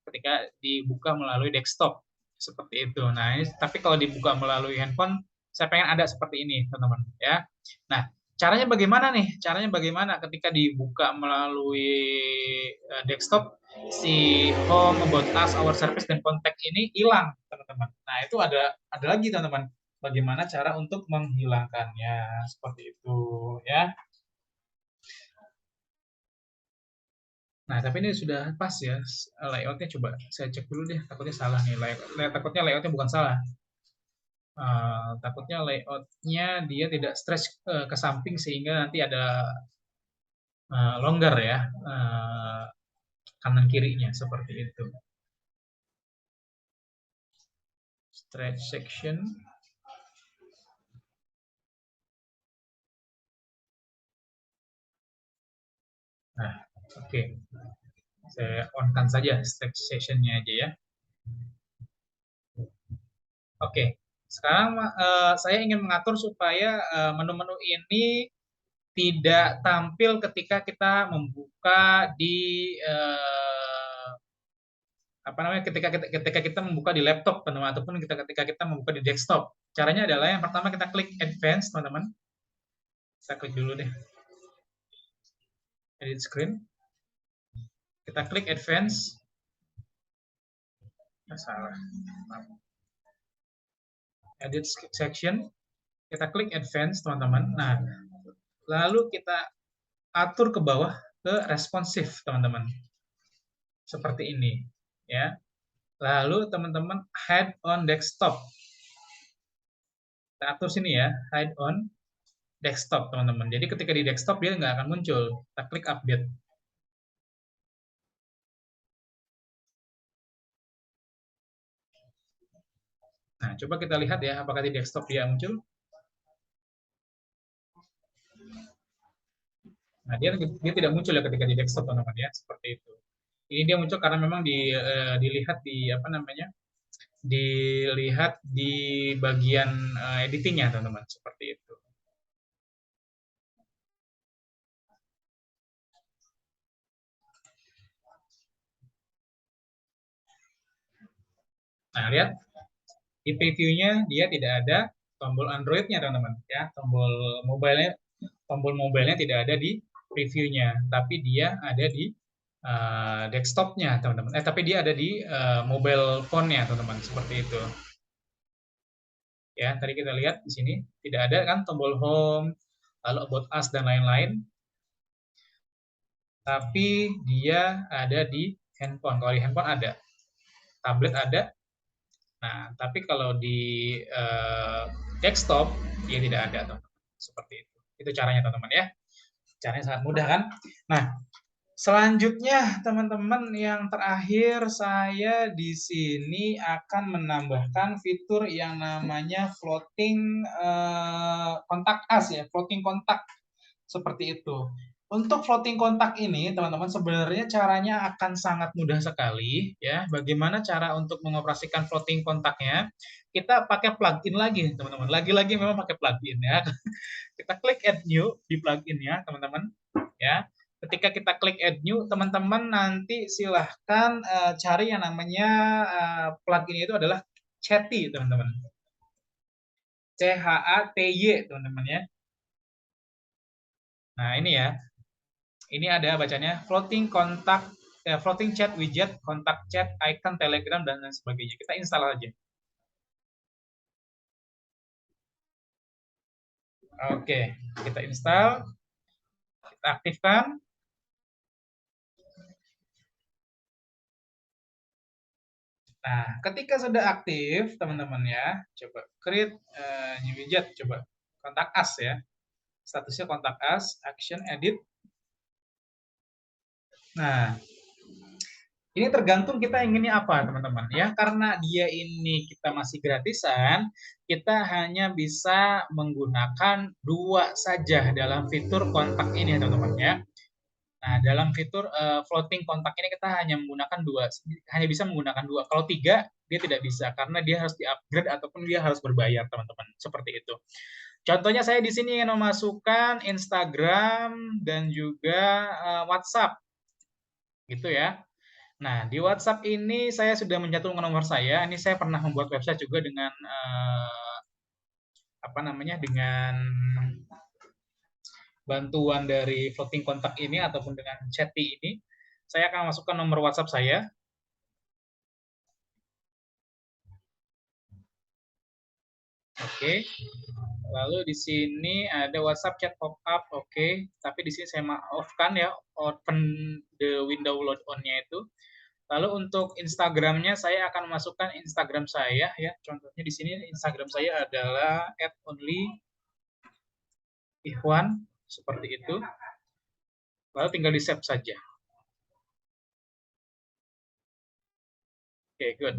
ketika dibuka melalui desktop seperti itu. Nah, ini tapi kalau dibuka melalui handphone saya pengen ada seperti ini, teman-teman ya. Nah, caranya bagaimana nih? Caranya bagaimana ketika dibuka melalui desktop si home, about us, our service dan contact ini hilang, teman-teman. Nah, itu ada lagi, teman-teman, bagaimana cara untuk menghilangkannya seperti itu ya. Nah, tapi ini sudah pas ya layoutnya. Coba saya cek dulu deh, takutnya salah nih takutnya layoutnya bukan salah. Takutnya layoutnya dia tidak stretch ke samping sehingga nanti ada longgar ya kanan kirinya seperti itu. Stretch section. Nah, oke. Saya on-kan saja stretch section-nya aja ya. Oke, sekarang saya ingin mengatur supaya menu-menu ini tidak tampil ketika kita membuka di apa namanya ketika kita membuka di laptop, teman-teman, ataupun ketika kita membuka di desktop. Caranya adalah yang pertama kita klik advance, teman-teman. Kita klik dulu deh, edit screen. Kita klik advance. Salah. Edit section. Kita klik advance, teman-teman. Nah, lalu kita atur ke bawah ke responsif, teman-teman. Seperti ini, ya. Lalu teman-teman hide on desktop. Kita atur sini ya, hide on desktop, teman-teman. Jadi ketika di desktop dia nggak akan muncul. Kita klik update. Nah, coba kita lihat ya, apakah di desktop dia muncul. Nah, dia tidak muncul ya ketika di desktop, teman-teman ya, seperti itu. Ini dia muncul karena memang dilihat di apa namanya? Dilihat di bagian editingnya, teman-teman, seperti itu. Nah, lihat di preview-nya dia tidak ada tombol Android-nya, teman-teman ya. Tombol mobilenya tidak ada di preview-nya, tapi dia ada di desktop-nya, teman-teman. Tapi dia ada di mobile phone-nya, teman-teman, seperti itu. Ya, tadi kita lihat di sini tidak ada kan tombol home, lalu about us dan lain-lain. Tapi dia ada di handphone. Kalau di handphone ada, tablet ada. Nah, tapi kalau di desktop dia tidak ada, teman-teman. Seperti itu. Itu caranya, teman-teman ya. Caranya sangat mudah kan? Nah, selanjutnya, teman-teman, yang terakhir saya di sini akan menambahkan fitur yang namanya floating kontak us ya, floating kontak seperti itu. Untuk floating kontak ini, teman-teman, sebenarnya caranya akan sangat mudah sekali ya. Bagaimana cara untuk mengoperasikan floating kontaknya? Kita pakai plugin lagi, teman-teman. Lagi-lagi memang pakai plugin ya. Kita klik add new di plugin ya, teman-teman. Ya. Ketika kita klik add new, teman-teman nanti silahkan cari yang namanya plugin itu adalah Chatty, teman-teman. CHATY, teman-teman ya. Nah, ini ya. Ini ada bacanya floating kontak, floating chat widget, kontak chat, icon Telegram dan lain sebagainya. Kita install aja. Oke, kita install, kita aktifkan. Nah, ketika sudah aktif, teman-teman ya, coba create new widget, coba kontak us ya. Statusnya kontak us, action, edit. Nah, Ini tergantung kita inginnya apa, teman-teman ya. Karena dia ini kita masih gratisan, kita hanya bisa menggunakan dua saja dalam fitur kontak ini, teman-teman ya. Nah, dalam fitur floating kontak ini kita hanya menggunakan dua, hanya bisa menggunakan dua. Kalau tiga, dia tidak bisa karena dia harus di-upgrade ataupun dia harus berbayar, teman-teman. Seperti itu. Contohnya saya di sini ingin memasukkan Instagram dan juga WhatsApp, gitu ya. Nah, di WhatsApp ini saya sudah mencantumkan nomor saya. Ini saya pernah membuat website juga dengan apa namanya, dengan bantuan dari floating kontak ini ataupun dengan chatty ini. Saya akan masukkan nomor WhatsApp saya. Oke. Lalu di sini ada WhatsApp chat pop-up. Oke. Tapi di sini saya off-kan ya, open the window load on-nya itu. Lalu untuk Instagramnya saya akan masukkan Instagram saya ya. Contohnya di sini Instagram saya adalah @only_ihwan seperti itu. Lalu tinggal di save saja. Oke, good.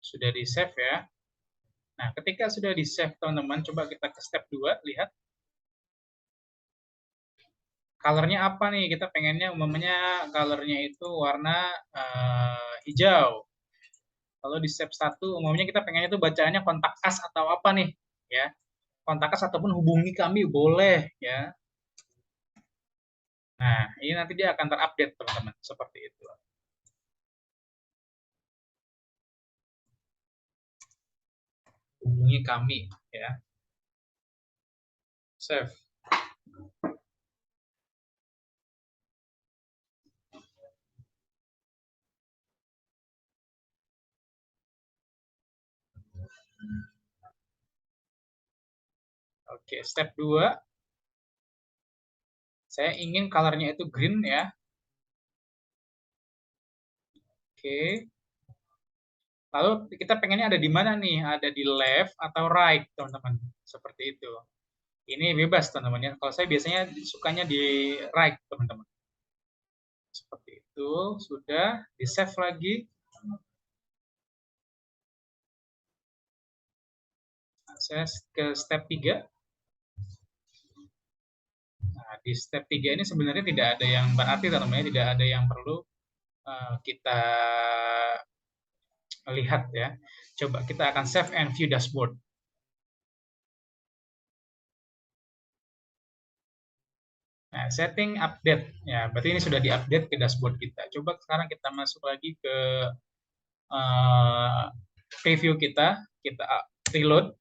Sudah di save ya. Nah, ketika sudah di save teman-teman, coba kita ke step 2, lihat colornya apa nih? Kita pengennya umumnya colornya itu warna hijau. Lalu di step 1 umumnya kita pengennya itu bacaannya kontak us atau apa nih? Ya, kontak us ataupun hubungi kami boleh ya. Nah, ini nanti dia akan terupdate teman-teman seperti itu. Hubungi kami ya. Save. Oke, step 2. Saya ingin colornya itu green ya. Oke. Lalu kita pengennya ada di mana nih? Ada di left atau right, teman-teman. Seperti itu. Ini bebas, teman-teman ya. Kalau saya biasanya sukanya di right, teman-teman. Seperti itu. Sudah di-save lagi. Nah, saya ke step 3. Nah, di step 3 ini sebenarnya tidak ada yang berarti, teman-teman ya. Tidak ada yang perlu kita lihat ya. Coba kita akan save and view dashboard. Nah, setting update. Ya, berarti ini sudah diupdate ke dashboard kita. Coba sekarang kita masuk lagi ke preview kita reload.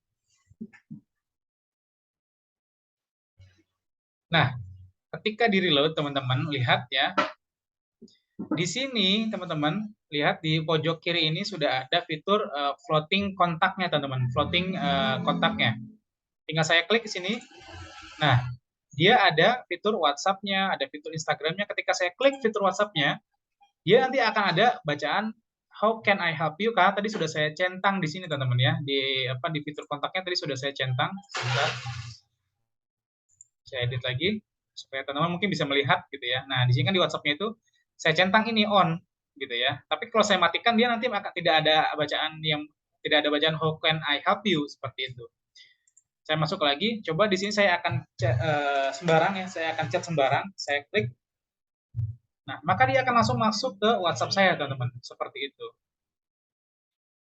Nah, ketika di reload, teman-teman lihat ya, di sini teman-teman lihat di pojok kiri ini sudah ada fitur floating kontaknya, teman-teman, floating kontaknya. Tinggal saya klik di sini. Nah, dia ada fitur WhatsApp-nya, ada fitur Instagram-nya. Ketika saya klik fitur WhatsApp-nya, dia nanti akan ada bacaan how can I help you, karena tadi sudah saya centang di sini, teman-teman ya. Di di fitur kontaknya tadi sudah saya centang. Sebentar. Saya edit lagi supaya teman-teman mungkin bisa melihat gitu ya. Nah, di sini kan di WhatsApp-nya itu saya centang ini on gitu ya. Tapi kalau saya matikan dia nanti akan tidak ada bacaan how can I help you seperti itu. Saya masuk lagi, coba di sini saya akan sembarang ya, saya akan chat sembarang, saya klik. Nah, maka dia akan langsung masuk ke WhatsApp saya, teman-teman. Seperti itu.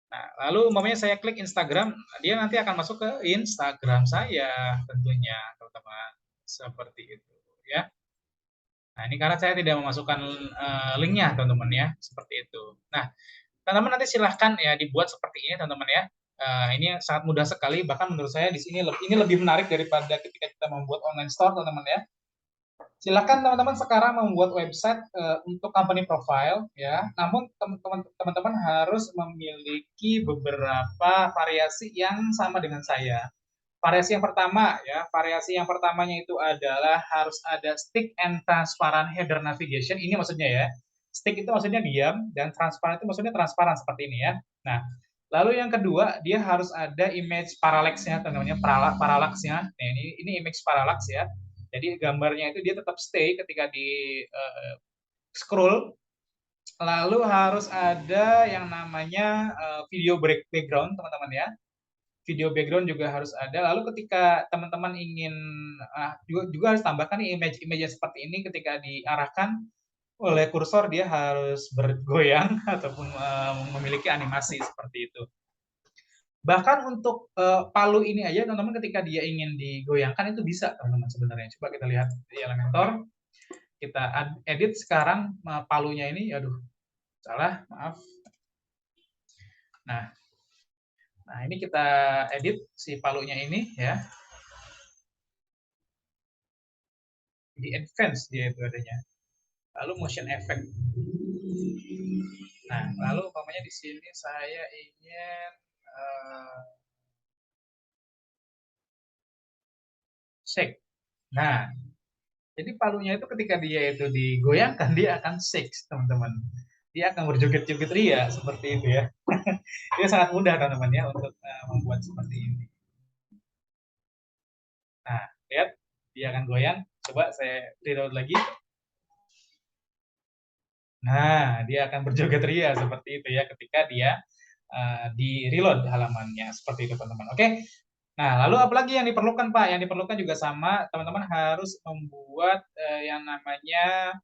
Nah, lalu umpamanya saya klik Instagram, dia nanti akan masuk ke Instagram saya tentunya, teman-teman. Seperti itu ya. Nah, ini karena saya tidak memasukkan linknya, teman-teman ya, seperti itu. Nah, teman-teman nanti silahkan ya dibuat seperti ini, teman-teman ya. Ini sangat mudah sekali, bahkan menurut saya di sini ini lebih menarik daripada ketika kita membuat online store, teman-teman ya. Silakan teman-teman sekarang membuat website untuk company profile ya. Namun teman-teman harus memiliki beberapa variasi yang sama dengan saya. Variasi yang pertama ya, variasi yang pertamanya itu adalah harus ada stick and transparent header navigation. Ini maksudnya ya. Stick itu maksudnya diam dan transparan itu maksudnya transparan seperti ini ya. Nah, Lalu yang kedua, dia harus ada image parallax-nya, namanya parallax-nya. Nah, ini image parallax ya. Jadi gambarnya itu dia tetap stay ketika di scroll. Lalu harus ada yang namanya video background, teman-teman ya. Video background juga harus ada. Lalu ketika teman-teman ingin juga harus tambahkan nih image-image seperti ini ketika diarahkan oleh kursor dia harus bergoyang ataupun memiliki animasi seperti itu. Bahkan untuk palu ini aja teman-teman ketika dia ingin digoyangkan itu bisa teman-teman sebenarnya. Coba kita lihat di Elementor. Kita edit sekarang palunya ini. Aduh, salah, maaf. Nah, ini kita edit si palunya ini ya. Di advance dia itu adanya. Lalu motion effect. Nah, lalu umpamanya di sini saya ingin shake. Nah, jadi palunya itu ketika dia itu digoyangkan dia akan shake, teman-teman. Dia akan berjoget-joget ria seperti itu ya. Dia sangat mudah teman-teman ya untuk membuat seperti ini. Nah, lihat dia akan goyang. Coba saya reload lagi. Nah, dia akan berjoget ria seperti itu ya ketika dia di reload halamannya seperti itu teman-teman. Oke. Nah, lalu apalagi yang diperlukan Pak? Yang diperlukan juga sama, teman-teman harus membuat yang namanya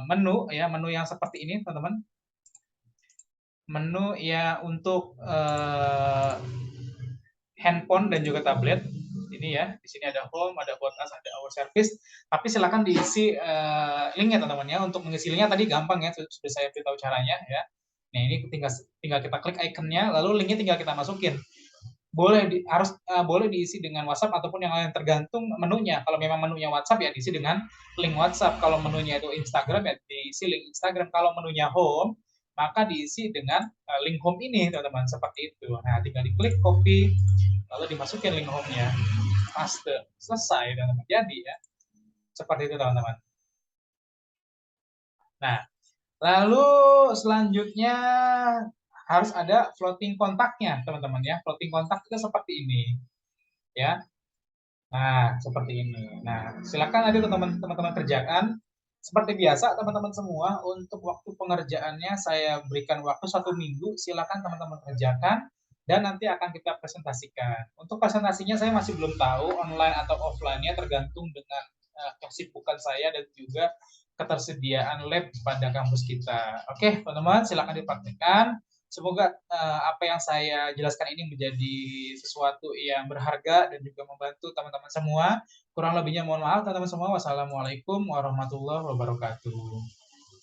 menu ya, menu yang seperti ini teman-teman. Menu ya untuk handphone dan juga tablet. Ini ya, di sini ada home, ada about us, ada our service. Tapi silakan diisi linknya teman-teman ya. Untuk mengisi linknya tadi gampang ya, sudah saya beritahu caranya ya. Nah ini tinggal kita klik ikonnya, lalu linknya tinggal kita masukin. Boleh diisi dengan WhatsApp ataupun yang lain tergantung menunya. Kalau memang menunya WhatsApp ya diisi dengan link WhatsApp. Kalau menunya itu Instagram ya diisi link Instagram. Kalau menunya home maka diisi dengan link home ini teman-teman seperti itu. Nah tinggal diklik copy lalu dimasukin link home-nya, paste, selesai teman-teman. Jadi ya seperti itu teman-teman. Nah lalu selanjutnya harus ada floating kontaknya teman-teman ya. Floating kontak itu seperti ini ya. Nah, seperti ini. Nah, silakan nanti teman-teman kerjakan. Seperti biasa, teman-teman semua, untuk waktu pengerjaannya saya berikan waktu 1 minggu. Silakan teman-teman kerjakan dan nanti akan kita presentasikan. Untuk presentasinya saya masih belum tahu online atau offline-nya tergantung dengan kesibukan saya dan juga ketersediaan lab pada kampus kita. Oke, teman-teman, silakan dipraktikkan. Semoga apa yang saya jelaskan ini menjadi sesuatu yang berharga dan juga membantu teman-teman semua. Kurang lebihnya mohon maaf teman-teman semua. Wassalamualaikum warahmatullahi wabarakatuh.